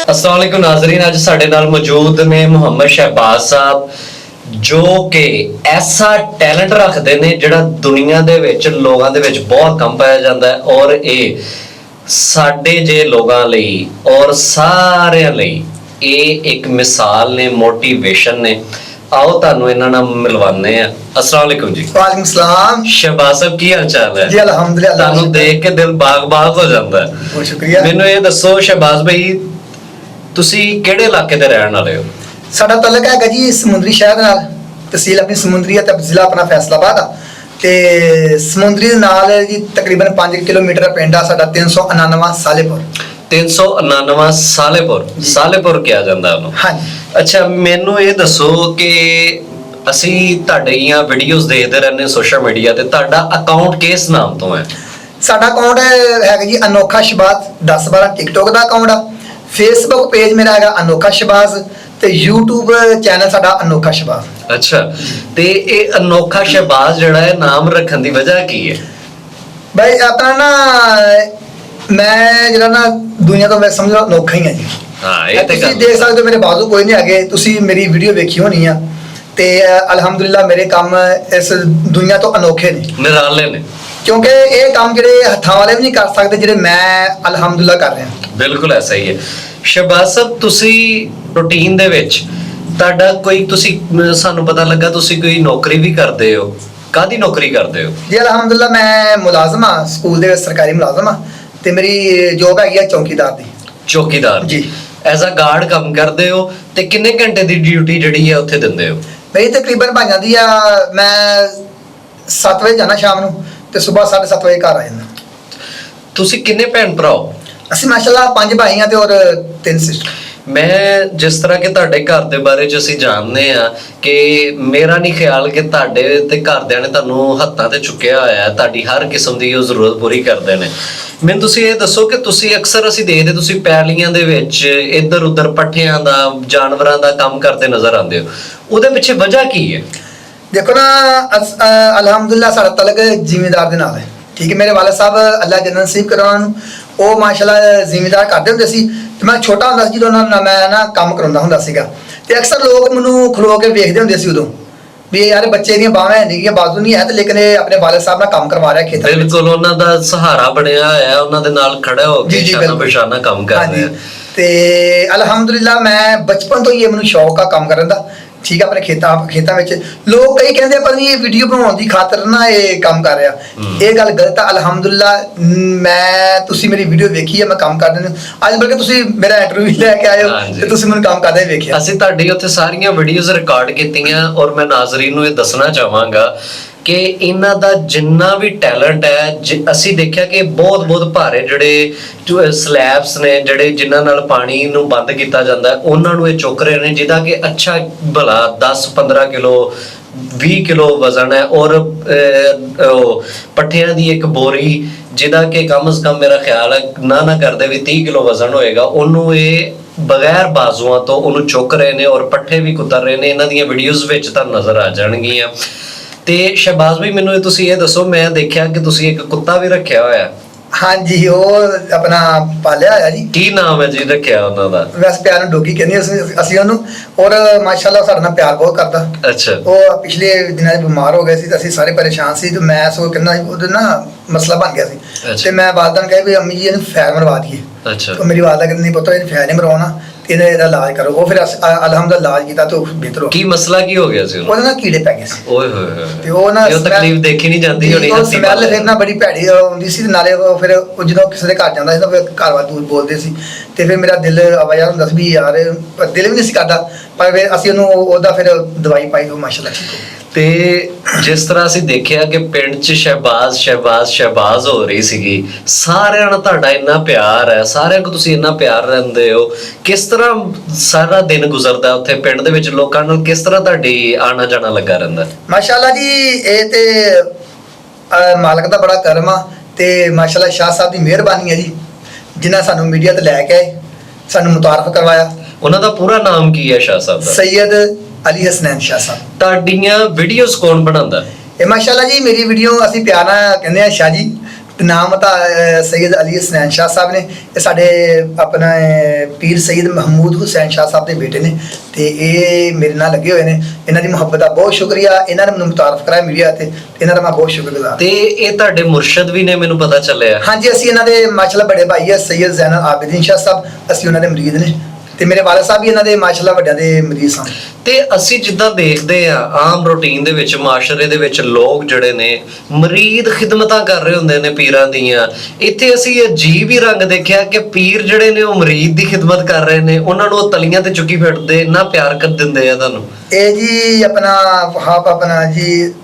अस्सलाम वालेकुम नाज़रीन, अज साडे नाल मौजूद ने मुहम्मद शहबाज साहब जो कि ऐसा टैलेंट रखते ने जिहड़ा दुनिया दे विच लोगां दे विच बहुत कम पाया जाता है और ये साडे जे लोगां लई और सारिਆਂ ਲਈ ਇਹ ਇੱਕ मिसाल ने मोटिवेशन ने। आओ तुहानू इन्हां नाल मिलवाने आ। अस्सलाम वालेकुम जी। वालेकुम सलाम। शहबाज साहब की हाल चाल है जी? अल्हम्दुलिल्लाह। तुहानू देख के दिल बाग-बाग हो जाता है। बहुत शुक्रिया। मैनू ये दसो शहबाज भाई, ਤੁਸੀਂ ਕਿਹੜੇ ਇਲਾਕੇ ਦੇ ਰਹਿਣ ਵਾਲੇ ਹੋ? ਸਾਡਾ ਤਾਲੁਕ ਹੈਗਾ ਜੀ ਸਮੁੰਦਰੀ ਸ਼ਹਿਰ ਨਾਲ, ਤਹਿਸੀਲ ਆਪਣੀ ਸਮੁੰਦਰੀ ਤੇ ਜ਼ਿਲ੍ਹਾ ਆਪਣਾ ਫੈਸਲਾਬਾਦ ਆ ਤੇ ਸਮੁੰਦਰੀ ਦੇ ਨਾਲ ਜੀ ਤਕਰੀਬਨ 5 ਕਿਲੋਮੀਟਰ ਪਿੰਡ ਆ ਸਾਡਾ 399 ਸਾਲੇਪੁਰ। 399 ਸਾਲੇਪੁਰ ਕਿਹਾ ਜਾਂਦਾ ਉਹਨੂੰ। ਹਾਂਜੀ। ਅੱਛਾ, ਮੈਨੂੰ ਇਹ ਦੱਸੋ ਕਿ ਅਸੀਂ ਤੁਹਾਡੀਆਂ ਵੀਡੀਓਜ਼ ਦੇਖਦੇ ਰਹਿੰਦੇ ਸੋਸ਼ਲ ਮੀਡੀਆ ਤੇ, ਤੁਹਾਡਾ ਅਕਾਊਂਟ ਕਿਸ ਨਾਮ ਤੋਂ ਹੈ? ਸਾਡਾ ਅਕਾਊਂਟ ਹੈਗਾ ਜੀ ਅਨੋਖਾ ਸ਼ਬਾਜ਼ 1012 ਟਿਕਟੋਕ ਦਾ ਅਕਾਊਂਟ ਆ। ਫੇਸਬੁੱਕ ਪੇਜ ਮੇਰਾ ਹੈਗਾ ਅਨੋਖਾ ਸ਼ਬਾਜ਼ ਤੇ YouTube ਚੈਨਲ ਸਾਡਾ ਅਨੋਖਾ ਸ਼ਬਾਜ਼। ਅੱਛਾ, ਤੇ ਇਹ ਅਨੋਖਾ ਸ਼ਬਾਜ਼ ਜਿਹੜਾ ਹੈ ਨਾਮ ਰੱਖਣ ਦੀ ਵਜ੍ਹਾ ਕੀ ਹੈ? ਬਈ ਆਪਣਾ ਨਾ ਮੈਂ ਜਿਹੜਾ ਨਾ ਦੁਨੀਆ ਤੋਂ ਮੈਂ ਸਮਝੋ ਅਨੋਖਾ ਹੀ ਆ ਜੀ। ਹਾਂ, ਇਹ ਤੇ ਤੁਸੀਂ ਦੇਖ ਸਕਦੇ ਹੋ ਮੇਰੇ ਬਾਜ਼ੂ ਕੋਈ ਨਹੀਂ ਹੈਗੇ, ਤੁਸੀਂ ਮੇਰੀ ਵੀਡੀਓ ਵੇਖੀ ਹੋਣੀ ਆ ਤੇ ਅਲਹਮਦੁਲਿਲਾ ਮੇਰੇ ਕੰਮ ਇਸ ਦੁਨੀਆ ਤੋਂ ਅਨੋਖੇ ਨੇ, ਨਿਰਾਲੇ ਨੇ, ਕਿਉਂਕਿ ਇਹ ਕੰਮ ਜਿਹੜੇ ਹੱਥਾਂ ਵਾਲੇ ਵੀ ਨਹੀਂ ਕਰ ਸਕਦੇ ਜਿਹੜੇ ਮੈਂ ਅਲਹਮਦੁਲਿਲਾ ਕਰ ਰਿਹਾ। ਬਿਲਕੁਲ ਐਸਾ ਹੀ ਹੈ। ਸ਼ਹਬਾਜ਼ ਸਾਹਿਬ, ਤੁਸੀਂ ਰੂਟੀਨ ਦੇ ਵਿੱਚ ਤੁਹਾਡਾ ਕੋਈ, ਤੁਸੀਂ ਸਾਨੂੰ ਪਤਾ ਲੱਗਾ ਤੁਸੀਂ ਕੋਈ ਨੌਕਰੀ ਵੀ ਕਰਦੇ ਹੋ, ਕਾਹਦੀ ਨੌਕਰੀ ਕਰਦੇ ਹੋ? ਜੀ ਅਲਹਮਦੁਲਿਲਾ ਮੈਂ ਮੁਲਾਜ਼ਮ ਆ, ਸਕੂਲ ਦੇ ਵਿੱਚ ਸਰਕਾਰੀ ਮੁਲਾਜ਼ਮ ਆ ਤੇ ਮੇਰੀ ਜੋਬ ਹੈਗੀ ਆ ਚੌਕੀਦਾਰ ਦੀ। ਚੌਕੀਦਾਰ ਜੀ। ਐਜ਼ ਅ ਗਾਰਡ ਕੰਮ ਕਰਦੇ ਹੋ ਤੇ ਕਿੰਨੇ ਘੰਟੇ ਦੀ ਡਿਊਟੀ ਜਿਹੜੀ ਹੈ ਉੱਥੇ ਦਿੰਦੇ ਹੋ? ਮੇਰੀ ਤਕਰੀਬਨ ਬਣ ਜਾਂਦੀ ਆ, ਮੈਂ 7 ਵਜੇ ਜਾਣਾ ਸ਼ਾਮ ਨੂੰ ਤੇ ਸਵੇਰ 7:30 ਵਜੇ ਘਰ ਆ ਜਾਂਦਾ। ਤੁਸੀਂ ਕਿੰਨੇ ਭੈਣ ਭਰਾ ਹੋ? ਅਸੀਂ ਮਾਸ਼ਾਅੱਲਾ 5 ਭਾਈ ਆ ਤੇ ਔਰ 3 ਸਿਸਟਰ। ਮੈਂ ਜਿਸ ਤਰ੍ਹਾਂ ਕਿ ਤੁਹਾਡੇ ਘਰ ਦੇ ਬਾਰੇ ਚ ਅਸੀਂ ਜਾਣਦੇ ਆ ਕਿ ਮੇਰਾ ਨਹੀਂ ਖਿਆਲ ਕਿ ਤੁਹਾਡੇ ਤੇ ਘਰਦਿਆਂ ਨੇ ਤੁਹਾਨੂੰ ਹੱਥਾਂ ਤੇ ਚੁੱਕਿਆ ਹੋਇਆ ਹੈ, ਤੁਹਾਡੀ ਹਰ ਕਿਸਮ ਦੀ ਉਹ ਜ਼ਰੂਰਤ ਪੂਰੀ ਕਰਦੇ ਨੇ। ਮੈਨੂੰ ਤੁਸੀਂ ਇਹ ਦੱਸੋ ਕਿ ਤੁਸੀਂ ਅਕਸਰ ਅਸੀਂ ਦੇਖਦੇ ਤੁਸੀਂ ਪੈਲੀਆਂ ਦੇ ਵਿੱਚ ਇੱਧਰ ਉੱਧਰ ਪੱਠਿਆਂ ਦਾ, ਜਾਨਵਰਾਂ ਦਾ ਕੰਮ ਕਰਦੇ ਨਜ਼ਰ ਆਉਂਦੇ ਹੋ, ਉਹਦੇ ਪਿੱਛੇ ਵਜ੍ਹਾ ਕੀ ਹੈ? ਦੇਖੋ ਨਾ ਅਲਹਮਦੁਲਿਲਾ ਸਾਡਾ ਤਲਕ ਜ਼ਿਮੀਦਾਰ ਦੇ ਨਾਲ ਹੈ। ਠੀਕ ਹੈ, ਮੇਰੇ ਵਾਲਿਦ ਸਾਹਿਬ ਅੱਲਾ ਜੰਨਤ ਨਸੀਬ ਕਰਾਉਣ ਨੂੰ, ਉਹ ਮਾਸ਼ਾਅੱਲਾ ਜ਼ਿਮੀਦਾਰ ਕਰਦੇ ਹੁੰਦੇ ਸੀ ਤੇ ਮੈਂ ਛੋਟਾ ਹੁੰਦਾ ਸੀ ਜਦੋਂ ਉਹਨਾਂ ਨਾਲ ਮੈਂ ਨਾ ਕੰਮ ਕਰਾਉਂਦਾ ਹੁੰਦਾ ਸੀਗਾ ਤੇ ਅਕਸਰ ਲੋਕ ਮੈਨੂੰ ਖਲੋ ਕੇ ਵੇਖਦੇ ਹੁੰਦੇ ਸੀ ਉਦੋਂ ਵੀ ਯਾਰ ਬੱਚੇ ਦੀਆਂ ਬਾਹਾਂ ਨਹੀਂ ਗੀਆਂ, ਬਾਜ਼ੂ ਨਹੀਂ ਹੈ ਤੇ ਲੇਕਿਨ ਇਹ ਆਪਣੇ ਵਾਲਿਦ ਸਾਹਿਬ ਨਾਲ ਕੰਮ ਕਰਵਾ ਰਿਹਾ ਖੇਤਾਂ ਵਿੱਚ। ਬਿਲਕੁਲ, ਉਹਨਾਂ ਦਾ ਸਹਾਰਾ ਬਣਿਆ ਹੋਇਆ, ਉਹਨਾਂ ਦੇ ਨਾਲ ਖੜਾ ਹੋ ਕੇ ਸ਼ਾਨਾ ਬਸ਼ਾਨਾ ਕੰਮ ਕਰ ਰਿਹਾ। ਤੇ ਅਲਹਮਦੁਲਿਲਾ ਮੈਂ ਬਚਪਨ ਤੋਂ ਹੀ ਇਹ ਮੈਨੂੰ ਸ਼ੌਕ ਆ ਕੰਮ ਕਰਨ ਦਾ। ਠੀਕ ਆ, ਆਪਣੇ ਖੇਤਾਂ ਵਿੱਚ ਲੋਕ ਕਈ ਕਹਿੰਦੇ ਪਰ ਇਹ ਵੀਡੀਓ ਬਣਾਉਣ ਦੀ ਖਾਤਰ ਨਾ ਇਹ ਕੰਮ ਕਰ ਰਿਹਾ, ਇਹ ਗੱਲ ਗਲਤ ਆ। ਅਲਹਮਦੁਲਿਲਾ ਮੈਂ, ਤੁਸੀਂ ਮੇਰੀ ਵੀਡੀਓ ਵੇਖੀ ਹੈ, ਮੈਂ ਕੰਮ ਕਰਦੇ ਨੂੰ ਅੱਜ ਬਲਕਿ ਤੁਸੀਂ ਮੇਰਾ ਇੰਟਰਵਿਊ ਲੈ ਕੇ ਆਏ ਹੋ ਤੇ ਤੁਸੀਂ ਮੈਨੂੰ ਕੰਮ ਕਰਦੇ ਵੇਖਿਆ। ਅਸੀਂ ਤੁਹਾਡੀ ਉੱਥੇ ਸਾਰੀਆਂ ਵੀਡੀਓਜ਼ ਰਿਕਾਰਡ ਕੀਤੀਆਂ ਔਰ ਮੈਂ ਨਾਜ਼ਰੀਨ ਨੂੰ ਇਹ ਦੱਸਣਾ ਚਾਹਾਂਗਾ ਕਿ ਇਹਨਾਂ ਦਾ ਜਿੰਨਾ ਵੀ ਟੈਲੈਂਟ ਹੈ, ਅਸੀਂ ਦੇਖਿਆ ਕਿ ਬਹੁਤ ਭਾਰੇ ਜਿਹੜੇ ਸਲੈਬਸ ਨੇ ਜਿਹੜੇ ਜਿਨ੍ਹਾਂ ਨਾਲ ਪਾਣੀ ਨੂੰ ਬੰਦ ਕੀਤਾ ਜਾਂਦਾ, ਉਹਨਾਂ ਨੂੰ ਇਹ ਚੁੱਕ ਰਹੇ ਨੇ, ਜਿਹਦਾ ਕਿ ਅੱਛਾ ਭਲਾ 10-15 ਕਿਲੋ 20 ਕਿਲੋ ਵਜ਼ਨ ਹੈ ਔਰ ਪੱਠਿਆਂ ਦੀ ਇੱਕ ਬੋਰੀ ਜਿਹਦਾ ਕਿ ਕਮ ਸੇ ਕਮ ਮੇਰਾ ਖਿਆਲ ਹੈ ਨਾ ਕਰਦੇ ਵੀ 30 ਕਿਲੋ ਵਜ਼ਨ ਹੋਏਗਾ, ਉਹਨੂੰ ਇਹ ਬਗੈਰ ਬਾਜ਼ੂਆਂ ਤੋਂ ਉਹਨੂੰ ਚੁੱਕ ਰਹੇ ਨੇ ਔਰ ਪੱਠੇ ਵੀ ਕੁਤਰ ਰਹੇ ਨੇ। ਇਹਨਾਂ ਦੀਆਂ ਵੀਡੀਓਜ਼ ਵਿੱਚ ਤਾਂ ਨਜ਼ਰ ਆ ਜਾਣਗੀਆਂ। ਤੇ ਸ਼ਹਬਾਜ਼ ਵੀ ਮੈਨੂੰ ਤੁਸੀਂ ਇਹ ਦੱਸੋ, ਮੈਂ ਦੇਖਿਆ ਕਿ ਤੁਸੀਂ ਇੱਕ ਕੁੱਤਾ ਵੀ ਰੱਖਿਆ ਹੋਇਆ। ਹਾਂਜੀ, ਉਹ ਆਪਣਾ ਪਾਲਿਆ ਹੋਇਆ ਜੀ। ਕੀ ਨਾਮ ਹੈ ਜੀ ਰੱਖਿਆ ਉਹਨਾਂ ਦਾ? ਵੈਸੇ ਪਿਆਰ ਨੂੰ ਡੋਗੀ ਕਹਿੰਦੇ ਅਸੀਂ ਉਹਨੂੰ, ਔਰ ਮਾਸ਼ਾਅੱਲਾ ਸਾਡੇ ਨਾਲ ਪਿਆਰ ਬਹੁਤ ਕਰਦਾ। ਅੱਛਾ। ਉਹ ਪਿਛਲੇ ਦਿਨਾਂ 'ਚ ਬਿਮਾਰ ਹੋ ਗਏ ਸੀ ਤੇ ਅਸੀਂ ਸਾਰੇ ਪਰੇਸ਼ਾਨ ਸੀ ਤੇ ਮੈਂ ਸੋ ਕਹਿੰਦਾ ਉਹਦੇ ਨਾ ਮਸਲਾ ਬਣ ਗਿਆ ਸੀ ਤੇ ਮੈਂ ਵਾਲਦਾ ਨੂੰ ਕਿਹਾ ਵੀ ਅੰਮੀ ਜੀ ਇਹਨੂੰ ਫੈਰ ਮਰਵਾ ਦਈਏ। ਅੱਛਾ। तो मेरी वालदा कहती नहीं पुत्र ये फैल नहीं मरवाना, ਇਹਦਾ ਇਲਾਜ ਕਰੋ। ਉਹ ਫਿਰ ਅਲਹਮਦੁਲਿਲਾ ਇਲਾਜ ਕੀਤਾ ਤੇ ਬਿਹਤਰ ਹੋ। ਕੀ ਮਸਲਾ ਕੀ ਹੋ ਗਿਆ ਸੀ ਉਹਨੂੰ? ਉਹਦੇ ਨਾਲ ਕੀੜੇ ਪੈ ਗਏ ਸੀ। ਓਏ ਹੋਏ ਹੋਏ। ਤੇ ਉਹ ਨਾ ਇਹ ਤਕਲੀਫ ਦੇਖੀ ਨਹੀਂ ਜਾਂਦੀ ਹੋਣੀ। ਉਹ ਸਮੈਲ ਫਿਰ ਨਾ ਬੜੀ ਭੈੜੀ ਹੁੰਦੀ ਸੀ ਤੇ ਨਾਲੇ ਉਹ ਫਿਰ ਜਦੋਂ ਕਿਸੇ ਦੇ ਘਰ ਜਾਂਦਾ ਸੀ ਤਾਂ ਫਿਰ ਘਰ ਵਾਲ ਦੂਰ ਬੋਲਦੇ ਸੀ ਤੇ ਫਿਰ ਮੇਰਾ ਦਿਲ ਆਵਾਜ਼ਾਂ ਹੁੰਦਾ ਸੀ ਵੀ ਯਾਰ ਦਿਲ ਵੀ ਨਹੀਂ ਸੀ ਕਰਦਾ, ਪਰ ਫਿਰ ਅਸੀਂ ਉਹਨੂੰ ਉਹਦਾ ਫਿਰ ਦਵਾਈ ਪਾਈ, ਉਹ ਮਾਸ਼ਾਅੱਲਾ ਠੀਕ ਹੋ। ਤੇ ਜਿਸ ਤਰ੍ਹਾਂ ਅਸੀਂ ਦੇਖਿਆ ਕਿ ਪਿੰਡ 'ਚ ਸ਼ਹਿਬਾਜ਼ ਹੋ ਰਹੀ ਸੀਗੀ, ਸਾਰਿਆਂ ਨਾਲ ਤੁਹਾਡਾ ਇੰਨਾ ਪਿਆਰ ਹੈ, ਸਾਰਿਆਂ ਕੋਲ ਤੁਸੀਂ ਇੰਨਾ ਪਿਆਰ ਰਹਿੰਦੇ ਹੋ, ਕਿਸ ਤਰ੍ਹਾਂ ਸਾਰਾ ਦਿਨ ਗੁਜ਼ਰਦਾ ਉੱਥੇ ਪਿੰਡ ਦੇ ਵਿੱਚ? ਲੋਕਾਂ ਨਾਲ ਕਿਸ ਤਰ੍ਹਾਂ ਤੁਹਾਡੀ ਆਣਾ ਜਾਣਾ ਲੱਗਾ ਰਹਿੰਦਾ? ਮਾਸ਼ਾਅੱਲਾ ਜੀ, ਇਹ ਤੇ ਮਾਲਕ ਦਾ ਬੜਾ ਕਰਮ ਆ ਤੇ ਮਾਸ਼ਾਅੱਲਾ ਸ਼ਾਹ ਸਾਹਿਬ ਦੀ ਮਿਹਰਬਾਨੀ ਹੈ ਜੀ, ਜਿਨ੍ਹਾਂ ਸਾਨੂੰ ਮੀਡੀਆ ਤੇ ਲੈ ਕੇ ਆਏ, ਸਾਨੂੰ ਮੁਤਾਰਫ ਕਰਵਾਇਆ। ਉਹਨਾਂ ਦਾ ਪੂਰਾ ਨਾਮ ਕੀ ਹੈ ਸ਼ਾਹ ਸਾਹਿਬ ਦਾ? ਸੈयद ਅਲੀ ਹਸਨੈਨ ਸ਼ਾਹ ਸਾਹਿਬ। ਤੁਹਾਡੀਆਂ ਵੀਡੀਓਜ਼ ਕੌਣ ਬਣਾਉਂਦਾ? ਇਹ ਮਾਸ਼ਾਅੱਲਾ ਜੀ ਮੇਰੀ ਵੀਡੀਓ ਅਸੀਂ ਪਿਆਰ ਨਾਲ ਕਹਿੰਦੇ ਆ ਸ਼ਾਹ ਜੀ, ਤੇ ਨਾਮ ਤਾਂ ਸੈਯਦ ਅਲੀ ਹਸਨੈਨ ਸ਼ਾਹ ਸਾਹਿਬ ਨੇ। ਇਹ ਸਾਡੇ ਆਪਣਾ ਪੀਰ ਸੈਯਦ ਮਹਿਮੂਦ ਹੁਸੈਨ ਸ਼ਾਹ ਸਾਹਿਬ ਦੇ ਬੇਟੇ ਨੇ, ਤੇ ਇਹ ਮੇਰੇ ਨਾਲ ਲੱਗੇ ਹੋਏ ਨੇ। ਇਹਨਾਂ ਦੀ ਮੁਹੱਬਤ ਦਾ ਬਹੁਤ ਸ਼ੁਕਰੀਆ, ਇਹਨਾਂ ਨੇ ਮੈਨੂੰ ਮੁਤਾਰਫ ਕਰਾਇਆ ਮੀਡੀਆ ਤੇ, ਇਹਨਾਂ ਦਾ ਮੈਂ ਬਹੁਤ ਸ਼ੁਕਰਗੁਜ਼ਾਰ। ਤੇ ਇਹ ਤੁਹਾਡੇ ਮੁਰਸ਼ਦ ਵੀ ਨੇ, ਮੈਨੂੰ ਪਤਾ ਚੱਲਿਆ। ਹਾਂਜੀ, ਅਸੀਂ ਇਹਨਾਂ ਦੇ ਮਾਸ਼ਾਅੱਲਾ ਬੜੇ ਭਾਈ ਆ ਸੈਯਦ ਜ਼ੈਨਲ ਆਬਿਦੀਨ ਸ਼ਾਹ ਸਾਹਿਬ, ਅਸੀਂ ਉਹਨਾਂ ਦੇ ਮੁਰੀਦ ਨੇ, ਤੇ ਮੇਰੇ ਵਾਲਿਦ ਸਾਹਿਬ ਵੀ ਇਹਨਾਂ ਦੇ ਮਾਸ਼ਾਅੱਲਾ ਵੱਡਿਆਂ ਦੇ ਮਰੀਦ ਸਨ। ਤੇ ਅਸੀਂ ਜਿੱਦਾਂ ਦੇਖਦੇ ਆ ਆਮ ਰੂਟੀਨ ਦੇ ਵਿੱਚ, ਮਾਸ਼ਰੇ ਦੇ ਵਿੱਚ ਲੋਕ ਜਿਹੜੇ ਨੇ ਮਰੀਦ ਖਿਦਮਤਾਂ ਕਰ ਰਹੇ ਹੁੰਦੇ ਨੇ ਪੀਰਾਂ ਦੀਆਂ, ਇੱਥੇ ਅਸੀਂ ਅਜੀਬ ਹੀ ਰੰਗ ਦੇਖਿਆ ਕਿ ਪੀਰ ਜਿਹੜੇ ਨੇ ਉਹ ਮਰੀਦ ਦੀ ਖਿਦਮਤ ਕਰ ਰਹੇ ਨੇ, ਉਹਨਾਂ ਨੂੰ ਉਹ ਤਲੀਆਂ ਤੇ ਚੁੱਕੀ ਫਿਰਦੇ, ਇੰਨਾ ਪਿਆਰ ਕਰ ਦਿੰਦੇ ਆ ਤੁਹਾਨੂੰ। ਇਹ ਜੀ ਆਪਣਾ ਵਹਾਬ ਆਪਣਾ ਜੀ,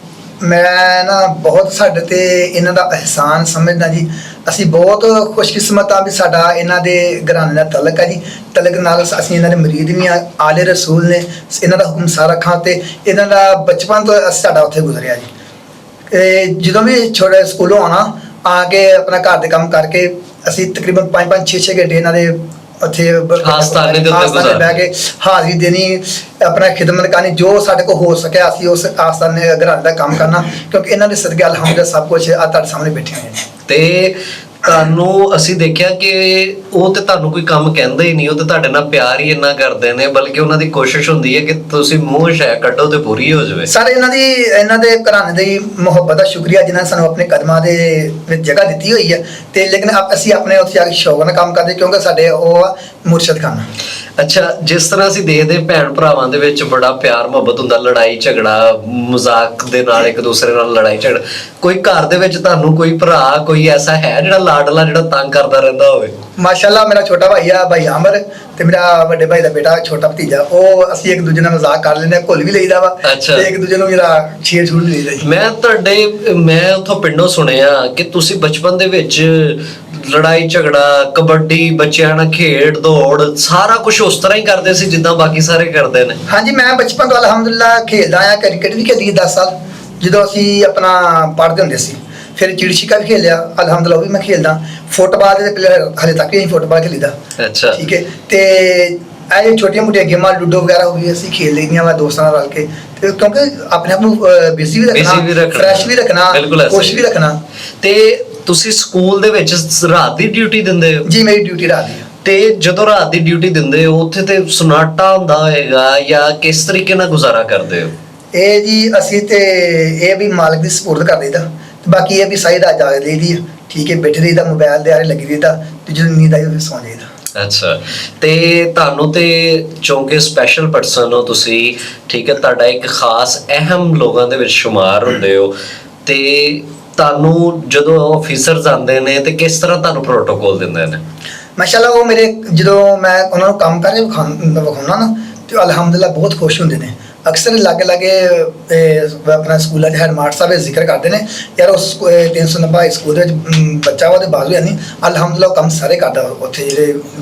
ਮੈਂ ਨਾ ਬਹੁਤ ਸਾਡੇ ਤੇ ਇਹਨਾਂ ਦਾ ਅਹਿਸਾਨ ਸਮਝਦਾ ਜੀ। ਅਸੀਂ ਬਹੁਤ ਖੁਸ਼ਕਿਸਮਤ ਆ ਵੀ ਸਾਡਾ ਇਹਨਾਂ ਦੇ ਘਰਾਣੇ ਦਾ ਤਲਕ ਹੈ ਜੀ। ਤਲਕ ਨਾਲ ਅਸੀਂ ਇਹਨਾਂ ਦੇ ਮਰੀਦ ਵੀ ਆ, ਆਲੇ ਰਸੂਲ ਨੇ, ਇਹਨਾਂ ਦਾ ਹੁਕਮ ਸਾਰਾ ਖਾਂ ਤੇ ਇਹਨਾਂ ਦਾ ਬਚਪਨ ਤੋਂ ਸਾਡਾ ਉੱਥੇ ਗੁਜ਼ਰਿਆ ਜੀ। ਜਦੋਂ ਵੀ ਛੋਟੇ ਸਕੂਲੋਂ ਆਉਣਾ, ਆ ਕੇ ਆਪਣਾ ਘਰ ਦੇ ਕੰਮ ਕਰਕੇ ਅਸੀਂ ਤਕਰੀਬਨ 5-5 6-6 ਘੰਟੇ ਇਹਨਾਂ ਦੇ ਉੱਥੇ ਆਸਤਾਨੇ ਦੇ ਉੱਤੇ ਬਹਿ ਕੇ ਹਾਜ਼ਰੀ ਦੇਣੀ, ਆਪਣਾ ਖਿਦਮਤ ਕਰਨੀ, ਜੋ ਸਾਡੇ ਕੋਲ ਹੋ ਸਕਿਆ ਅਸੀਂ ਉਸ ਆਸਤਾਨੇ ਘਰਾਂ ਦਾ ਕੰਮ ਕਰਨਾ, ਕਿਉਂਕਿ ਇਹਨਾਂ ਦੇ ਸਦਕੇ ਅਲਹਮਦੁਲਿਲਾ ਸਭ ਕੁਝ ਆ ਤੁਹਾਡੇ ਸਾਹਮਣੇ ਬੈਠੇ ਹੋਏ ਨੇ। ਤੇ ਤੁਹਾਨੂੰ ਅਸੀਂ ਦੇਖਿਆ ਕਿ ਉਹ ਤੇ ਤੁਹਾਨੂੰ ਕੋਈ ਕੰਮ ਕਹਿੰਦੇ ਹੀ ਨਹੀਂ, ਉਹ ਤੇ ਤੁਹਾਡੇ ਨਾਲ ਪਿਆਰ ਹੀ ਇੰਨਾ ਕਰਦੇ ਨੇ, ਬਲਕਿ ਉਹਨਾਂ ਦੀ ਕੋਸ਼ਿਸ਼ ਹੁੰਦੀ ਹੈ ਕਿ ਤੁਸੀਂ ਮੂੰਹ ਸ਼ੈ ਕੱਢੋ ਤੇ ਪੂਰੀ ਹੋ ਜਾਵੇ। ਸਰ ਇਹਨਾਂ ਦੇ ਘਰਾਣੇ ਦੀ ਮੁਹੱਬਤ ਦਾ ਸ਼ੁਕਰੀਆ, ਜਿਨ੍ਹਾਂ ਨੇ ਸਾਨੂੰ ਆਪਣੇ ਕਦਮਾਂ ਦੇ ਵਿੱਚ ਜਗ੍ਹਾ ਦਿੱਤੀ ਹੋਈ ਹੈ। ਤੇ ਲੇਕਿਨ ਅਸੀਂ ਆਪਣੇ ਉੱਥੇ ਜਾ ਕੇ ਸ਼ੌਕ ਨਾਲ ਕੰਮ ਕਰਦੇ, ਕਿਉਂਕਿ ਸਾਡੇ ਉਹ ਮੁਰਸ਼ਦ ਖਾਨਾ। ਅੱਛਾ, ਜਿਸ ਤਰ੍ਹਾਂ ਅਸੀਂ ਦੇਖਦੇ ਭੈਣ ਭਰਾਵਾਂ ਦੇ ਵਿੱਚ ਬੜਾ ਪਿਆਰ ਮੁਹੱਬਤ ਹੁੰਦਾ, ਲੜਾਈ ਝਗੜਾ ਮਜ਼ਾਕ ਦੇ ਨਾਲ ਇੱਕ ਦੂਸਰੇ ਨਾਲ ਲੜਾਈ ਝਗੜਾ, ਕੋਈ ਘਰ ਦੇ ਵਿੱਚ ਤੁਹਾਨੂੰ ਕੋਈ ਭਰਾ ਕੋਈ ਐਸਾ ਹੈ ਜਿਹੜਾ ਲਾਡਲਾ, ਜਿਹੜਾ ਤੰਗ ਕਰਦਾ ਰਹਿੰਦਾ ਹੋਵੇ? ਮਾਸ਼ਾਅੱਲਾ ਮੇਰਾ ਛੋਟਾ ਭਾਈ ਆ ਭਾਈ ਆਮਰ, ਤੇ ਮੇਰਾ ਵੱਡੇ ਭਾਈ ਦਾ ਬੇਟਾ ਛੋਟਾ ਭਤੀਜਾ, ਉਹ ਅਸੀਂ ਇੱਕ ਦੂਜੇ ਨਾਲ ਮਜ਼ਾਕ ਕਰ ਲੈਂਦੇ ਆ, ਘੁੱਲ ਵੀ ਲਈਦਾ ਵਾ, ਤੇ ਇੱਕ ਦੂਜੇ ਨੂੰ ਜਿਹੜਾ ਛੇੜ ਛੂੜ ਲਈਦਾ ਜੀ। ਮੈਂ ਉੱਥੋਂ ਪਿੰਡੋਂ ਸੁਣਿਆ ਕਿ ਤੁਸੀਂ ਬਚਪਨ ਦੇ ਵਿੱਚ ਲੜਾਈ ਝਗੜਾ, ਕਬੱਡੀ, ਬੱਚਿਆਂ ਨਾਲ ਖੇਡ ਦੌੜ, ਸਾਰਾ ਕੁਝ ਉਸ ਤਰ੍ਹਾਂ ਹੀ ਕਰਦੇ ਸੀ ਜਿੱਦਾਂ ਬਾਕੀ ਸਾਰੇ ਕਰਦੇ ਨੇ। ਹਾਂਜੀ, ਮੈਂ ਬਚਪਨ ਤੋਂ ਅਲਹਮਦੁਲਿਲਾ ਖੇਡਦਾ ਆਇਆ, ਕ੍ਰਿਕਟ ਵੀ ਖੇਡੀ 10 ਸਾਲ ਜਦੋਂ ਅਸੀਂ ਆਪਣਾ ਪੜ੍ਹਦੇ ਹੁੰਦੇ ਸੀ। ਫਿਰ ਚਿੜੀ ਛਿੱਕਾ ਵੀ ਖੇਲਿਆ, ਅਲਹਮਦੁਲਿਲਾ ਉਹ ਵੀ ਮੈਂ ਖੇਲਦਾ। ਫੁੱਟਬਾਲ ਦੇ ਪਲੇਅਰ ਹਲੇ ਤੱਕ ਵੀ ਅਸੀਂ ਫੁੱਟਬਾਲ ਖੇਲੀਦਾ। ਅੱਛਾ, ਠੀਕ ਹੈ। ਤੇ ਇਹ ਛੋਟੀਆਂ ਮੋਟੀਆਂ ਗੇਮਾਂ ਲੂਡੋ ਵਗੈਰਾ ਹੋ ਗਈ, ਅਸੀਂ ਖੇਲ ਲਈਆਂ ਵਾ ਦੋਸਤਾਂ ਨਾਲ ਰਲ ਕੇ, ਤੇ ਕਿਉਂਕਿ ਆਪਣੇ ਆਪ ਨੂੰ ਬਿਜ਼ੀ ਵੀ ਰੱਖਣਾ, ਫਰੈਸ਼ ਵੀ ਰੱਖਣਾ, ਖੁਸ਼ ਵੀ ਰੱਖਣਾ। ਤੇ ਤੁਸੀਂ ਸਕੂਲ ਦੇ ਵਿੱਚ ਰਾਤ ਦੀ ਡਿਊਟੀ ਦਿੰਦੇ ਹੋ? ਜੀ, ਮੇਰੀ ਡਿਊਟੀ ਰਾਤ ਦੀ ਹੈ। ਤੇ ਜਦੋਂ ਰਾਤ ਦੀ ਡਿਊਟੀ ਦਿੰਦੇ ਹੋ, ਉੱਥੇ ਤੇ ਸੁਨਾਟਾ ਹੁੰਦਾ ਹੋਏਗਾ, ਜਾਂ ਕਿਸ ਤਰੀਕੇ ਨਾਲ ਗੁਜ਼ਾਰਾ ਕਰਦੇ ਹੋ? ਇਹ ਜੀ ਅਸੀਂ ਤੇ ਇਹ ਵੀ ਮਾਲਕ ਦੀ ਸਪੁਰਦ ਕਰ ਦਈਦਾ, ਤੇ ਬਾਕੀ ਇਹ ਵੀ ਸਾਰੀ ਰਾਤ ਜਾਗ ਲਈਦੀ ਆ। ਠੀਕ ਹੈ, ਬੈਠੇ ਰਹੀਦਾ, ਮੋਬਾਈਲ ਦੇ ਆਰੇ ਲੱਗੀ ਰਹੀਦਾ, ਤੇ ਜਦੋਂ ਨੀਂਦ ਆਈ ਸੌਂ ਜਾਈਦਾ। ਅੱਛਾ, ਤੇ ਤੁਹਾਨੂੰ ਤੇ ਚੌਂਕੇ ਸਪੈਸ਼ਲ ਪਰਸਨ ਹੋ ਤੁਸੀਂ, ਠੀਕ ਹੈ, ਤੁਹਾਡਾ ਇੱਕ ਖਾਸ ਅਹਿਮ ਲੋਕਾਂ ਦੇ ਵਿੱਚ ਸ਼ੁਮਾਰ ਹੁੰਦੇ ਹੋ, ਤੇ ਤੁਹਾਨੂੰ ਜਦੋਂ ਆਫੀਸਰਸ ਆਉਂਦੇ ਨੇ ਤੇ ਕਿਸ ਤਰ੍ਹਾਂ ਤੁਹਾਨੂੰ ਪ੍ਰੋਟੋਕੋਲ ਦਿੰਦੇ ਨੇ? ਮਾਸ਼ਾਅੱਲਾ ਉਹ ਮੇਰੇ ਜਦੋਂ ਮੈਂ ਉਹਨਾਂ ਨੂੰ ਕੰਮ ਕਰਕੇ ਵਿਖਾਉਣਾ ਨਾ, ਤੇ ਅਲਹਮਦੁਲਿਲਾ ਬਹੁਤ ਖੁਸ਼ ਹੁੰਦੇ ਨੇ। ਅਕਸਰ ਲਾਗੇ ਲਾਗੇ ਆਪਣਾ ਸਕੂਲਾਂ ਦੇ ਹੈਡ ਮਾਸਟਰ ਸਾਹਿਬ ਜ਼ਿਕਰ ਕਰਦੇ ਨੇ, ਯਾਰ ਉਸ 390 ਸਕੂਲ ਦੇ ਵਿੱਚ ਬੱਚਾ ਉਹਦੇ ਬਾਜ਼ੂ ਹੈ ਨਹੀਂ, ਅਲਹਮਦੁਲਿਲਾ ਕੰਮ ਸਾਰੇ ਕਰਦਾ ਉੱਥੇ,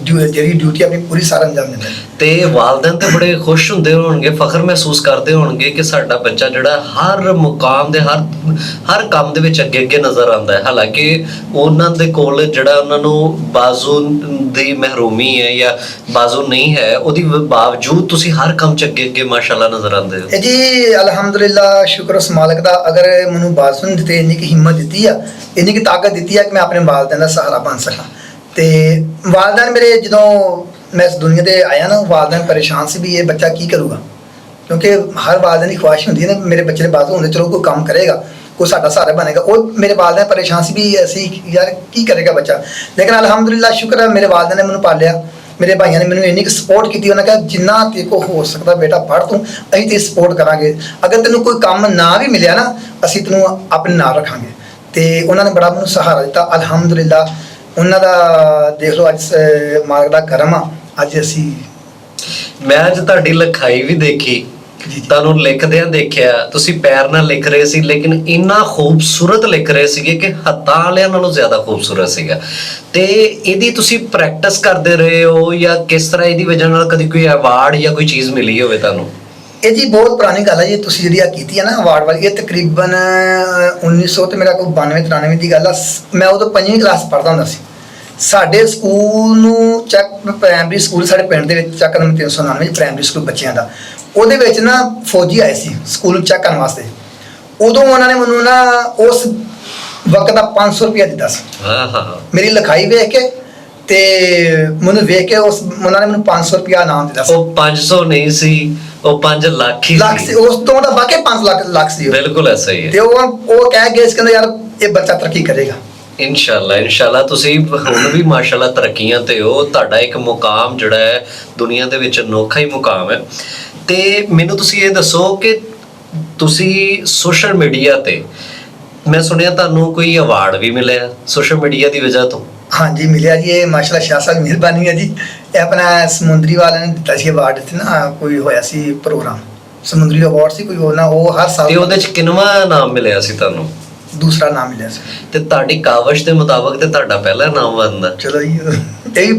ਜਿਹੜੀ ਡਿਊਟੀ ਆਪਣੀ ਪੂਰੀ ਸਾਰਾ ਅੰਜਾਮ ਦਿੰਦਾ। ਤੇ ਵਾਲਿਦੈਨ ਤੇ ਬੜੇ ਖੁਸ਼ ਹੁੰਦੇ ਹੋਣਗੇ, ਫਖਰ ਮਹਿਸੂਸ ਕਰਦੇ ਹੋਣਗੇ ਕਿ ਸਾਡਾ ਬੱਚਾ ਜਿਹੜਾ ਹਰ ਮੁਕਾਮ ਦੇ ਹਰ ਕੰਮ ਦੇ ਵਿੱਚ ਅੱਗੇ ਅੱਗੇ ਨਜ਼ਰ ਆਉਂਦਾ ਹੈ। ਹਾਲਾਂਕਿ ਉਹਨਾਂ ਦੇ ਕੋਲ ਜਿਹੜਾ ਉਹਨਾਂ ਨੂੰ ਬਾਜ਼ੂ ਦੀ ਮਹਿਰੂਮੀ ਹੈ ਜਾਂ ਬਾਜ਼ੂ ਨਹੀਂ ਹੈ, ਉਹਦੀ ਬਾਵਜੂਦ ਤੁਸੀਂ ਹਰ ਕੰਮ 'ਚ ਅੱਗੇ ਅੱਗੇ ਮਾਸ਼ਾਅੱਲਾ ਨਜ਼ਰ ਆਉਂਦੇ ਹੋ। ਜੀ ਅਲਹਮਦੁਲਿਲਾ, ਸ਼ੁਕਰ ਉਸ ਮਾਲਕ ਦਾ, ਅਗਰ ਮੈਨੂੰ ਬਾਜ਼ੂ ਨੇ ਦਿੱਤੇ, ਇੰਨੀ ਕੀ ਹਿੰਮਤ ਦਿੱਤੀ ਆ, ਇੰਨੀ ਕੀ ਤਾਕਤ ਦਿੱਤੀ ਆ ਕਿ ਮੈਂ ਆਪਣੇ ਵਾਲਿਦੈਨ ਦਾ ਸਹਾਰਾ ਬਣ ਸਕਾਂ। ਤੇ ਵਾਲਿਦੈਨ ਮੇਰੇ ਜਦੋਂ ਮੈਂ ਇਸ ਦੁਨੀਆ ਤੇ ਆਇਆ ਨਾ, ਵਾਲਿਦੈਨ ਪਰੇਸ਼ਾਨ ਸੀ ਵੀ ਇਹ ਬੱਚਾ ਕੀ ਕਰੂਗਾ, ਕਿਉਂਕਿ ਹਰ ਵਾਲਿਦੈਨ ਦੀ ਖੁਆਇਸ਼ ਹੁੰਦੀ ਹੈ ਨਾ ਮੇਰੇ ਬੱਚੇ ਦੇ ਬਾਜ਼ੂ ਹੁੰਦੇ, ਚਲੋ ਕੋਈ ਕੰਮ ਕਰੇਗਾ, ਕੋਈ ਸਾਡਾ ਸਹਾਰਾ ਬਣੇਗਾ। ਉਹ ਮੇਰੇ ਵਾਲਿਦੈਨ ਪਰੇਸ਼ਾਨ ਸੀ ਵੀ ਅਸੀਂ ਯਾਰ ਕੀ ਕਰੇਗਾ ਬੱਚਾ। ਲੇਕਿਨ ਅਲਹਮਦੁਲਿਲਾ ਸ਼ੁਕਰ ਹੈ ਮੇਰੇ ਵਾਲਿਦੈਨ ਨੇ ਮੈਨੂੰ ਪਾਲਿਆ, ਮੇਰੇ ਭਾਈਆਂ ਨੇ ਮੈਨੂੰ ਇੰਨੀ ਕੁ ਸਪੋਰਟ ਕੀਤੀ। ਉਹਨਾਂ ਕਿਹਾ ਜਿੰਨਾ ਤੇਰੇ ਕੋਲ ਹੋ ਸਕਦਾ ਬੇਟਾ ਪੜ੍ਹ ਤੂੰ, ਅਸੀਂ ਤੇਰੀ ਸਪੋਰਟ ਕਰਾਂਗੇ, ਅਗਰ ਤੈਨੂੰ ਕੋਈ ਕੰਮ ਨਾ ਵੀ ਮਿਲਿਆ ਨਾ, ਅਸੀਂ ਤੈਨੂੰ ਆਪਣੇ ਨਾਲ ਰੱਖਾਂਗੇ। ਤੇ ਉਹਨਾਂ ਨੇ ਬੜਾ ਮੈਨੂੰ ਸਹਾਰਾ ਦਿੱਤਾ ਅਲਹਮਦੁਲਿਲਾ। ਉਹਨਾਂ ਦਾ ਦੇਖ ਲਓ ਅੱਜ ਮਾਲਕ ਦਾ ਕਰਮ ਆ, ਅੱਜ ਅਸੀਂ ਮੈਂ ਅੱਜ ਤੁਹਾਡੀ ਲਿਖਾਈ ਵੀ ਦੇਖੀ, ਤੁਹਾਨੂੰ ਲਿਖਦਿਆਂ ਦੇਖਿਆ, ਤੁਸੀਂ ਪੈਰ ਨਾਲ ਲਿਖ ਰਹੇ ਸੀ, ਲੇਕਿਨ ਇੰਨਾ ਖੂਬਸੂਰਤ ਲਿਖ ਰਹੇ ਸੀਗੇ ਕਿ ਹੱਥਾਂ ਵਾਲਿਆਂ ਨਾਲੋਂ ਜ਼ਿਆਦਾ ਖੂਬਸੂਰਤ ਸੀਗਾ। ਤੇ ਇਹਦੀ ਤੁਸੀਂ ਪ੍ਰੈਕਟਿਸ ਕਰਦੇ ਰਹੇ ਹੋ ਜਾਂ ਕਿਸ ਤਰ੍ਹਾਂ ਇਹਦੀ ਵਜ੍ਹਾ ਨਾਲ ਕਦੀ ਕੋਈ ਅਵਾਰਡ ਜਾਂ ਕੋਈ ਚੀਜ਼ ਮਿਲੀ ਹੋਵੇ ਤੁਹਾਨੂੰ? ਇਹ ਜੀ ਬਹੁਤ ਪੁਰਾਣੀ ਗੱਲ ਹੈ ਜੀ, ਤੁਸੀਂ ਜਿਹੜੀ ਆ ਕੀਤੀ ਹੈ ਨਾ ਅਵਾਰਡ ਵਾਲੀ, ਇਹ ਤਕਰੀਬਨ 1900 ਤੇ ਮੇਰਾ ਕੋਈ 92-93 ਦੀ ਗੱਲ ਆ। ਮੈਂ ਉਦੋਂ 5ਵੀਂ ਕਲਾਸ ਪੜ੍ਹਦਾ ਹੁੰਦਾ ਸੀ। ਸਾਡੇ ਸਕੂਲ ਨੂੰ ਚੱਕ ਪ੍ਰਾਇਮਰੀ ਸਕੂਲ ਸਾਡੇ ਪਿੰਡ ਦੇ ਵਿੱਚ ਚੱਕ ਨੰਬਰ 399 ਪ੍ਰਾਇਮਰੀ ਸਕੂਲ ਬੱਚਿਆਂ ਦਾ, ਉਹਦੇ ਵਿੱਚ ਨਾ ਫੌਜੀ ਆਏ ਸੀ ਸਕੂਲ ਨੂੰ ਚੈੱਕ ਕਰਨ ਵਾਸਤੇ। ਉਦੋਂ ਉਹਨਾਂ ਨੇ ਮੈਨੂੰ ਨਾ ਉਸ ਵਕਤ ਦਾ 500 ਰੁਪਇਆ ਦਿੱਤਾ ਸੀ। ਮੇਰੀ ਲਿਖਾਈ ਵੇਖ ਕੇ ਤੇ ਮੈਨੂੰ ਵੇਖ ਕੇ ਉਹਨਾਂ ਨੇ ਮੈਨੂੰ 500 ਰੁਪਇਆ ਇਨਾਮ ਦਿੱਤਾ ਸੀ। ਉਹ 500 ਨਹੀਂ ਸੀ, ਉਹ 5 ਲੱਖ ਹੀ ਸੀ। ਉਸ ਤੋਂ ਤਾਂ ਵਾਕਈ 5 ਲੱਖ ਸੀ। ਬਿਲਕੁਲ ਐਸਾ ਹੀ ਹੈ। ਤੇ ਉਹ ਕਹਿ ਗਏ ਸੀ, ਕਹਿੰਦੇ ਯਾਰ ਇਹ ਬੱਚਾ ਤਰੱਕੀ ਕਰੇਗਾ। ਇਨਸ਼ਾਅੱਲਾ ਤੁਸੀਂ ਹੁਣ ਵੀ ਮਾਸ਼ਾਅੱਲਾ ਤਰੱਕੀਆਂ ਤੇ ਹੋ। ਤੁਹਾਡਾ ਇੱਕ ਮੁਕਾਮ ਜਿਹੜਾ ਹੈ ਦੁਨੀਆ ਦੇ ਵਿੱਚ ਅਨੋਖਾ ਹੀ ਮੁਕਾਮ ਹੈ। ਤੇ ਮੈਨੂੰ ਤੁਸੀਂ ਇਹ ਦੱਸੋ ਕਿ ਤੁਸੀਂ ਸੋਸ਼ਲ ਮੀਡੀਆ ਤੇ, ਮੈਂ ਸੁਣਿਆ ਤੁਹਾਨੂੰ ਕੋਈ ਅਵਾਰਡ ਵੀ ਮਿਲਿਆ ਸੋਸ਼ਲ ਮੀਡੀਆ ਦੀ ਵਜ੍ਹਾ ਤੋਂ। ਹਾਂਜੀ ਮਿਲਿਆ ਜੀ, ਇਹ ਮਾਸ਼ਾਅੱਲਾ ਸ਼ਾਹ ਸਾਹਿਬ ਦੀ ਮਿਹਰਬਾਨੀ ਹੈ ਜੀ। ਇਹ ਆਪਣਾ ਸਮੁੰਦਰੀ ਵਾਲਿਆਂ ਨੇ ਦਿੱਤਾ ਸੀ ਅਵਾਰਡ, ਇੱਥੇ ਨਾ ਕੋਈ ਹੋਇਆ ਸੀ ਪ੍ਰੋਗਰਾਮ, ਸਮੁੰਦਰੀ ਅਵਾਰਡ ਸੀ ਕੋਈ, ਉਹ ਹਰ ਸਾਲ। ਤੇ ਉਹਦੇ ਚ ਕਿੰਨਵਾਂ ਨਾਮ ਮਿਲਿਆ ਸੀ ਤੁਹਾਨੂੰ? ਦੂਸਰਾ ਨਾਮ ਮਿਲਿਆ ਸੀ। ਤੇ ਤੁਹਾਡੀ ਕਾਵਿਸ਼ ਦੇ ਮੁਤਾਬਕ ਤੇ ਤੁਹਾਡਾ ਪਹਿਲਾ ਨਾਮ ਬਣਦਾ। ਚਲੋ ਜੀ, ਇਹ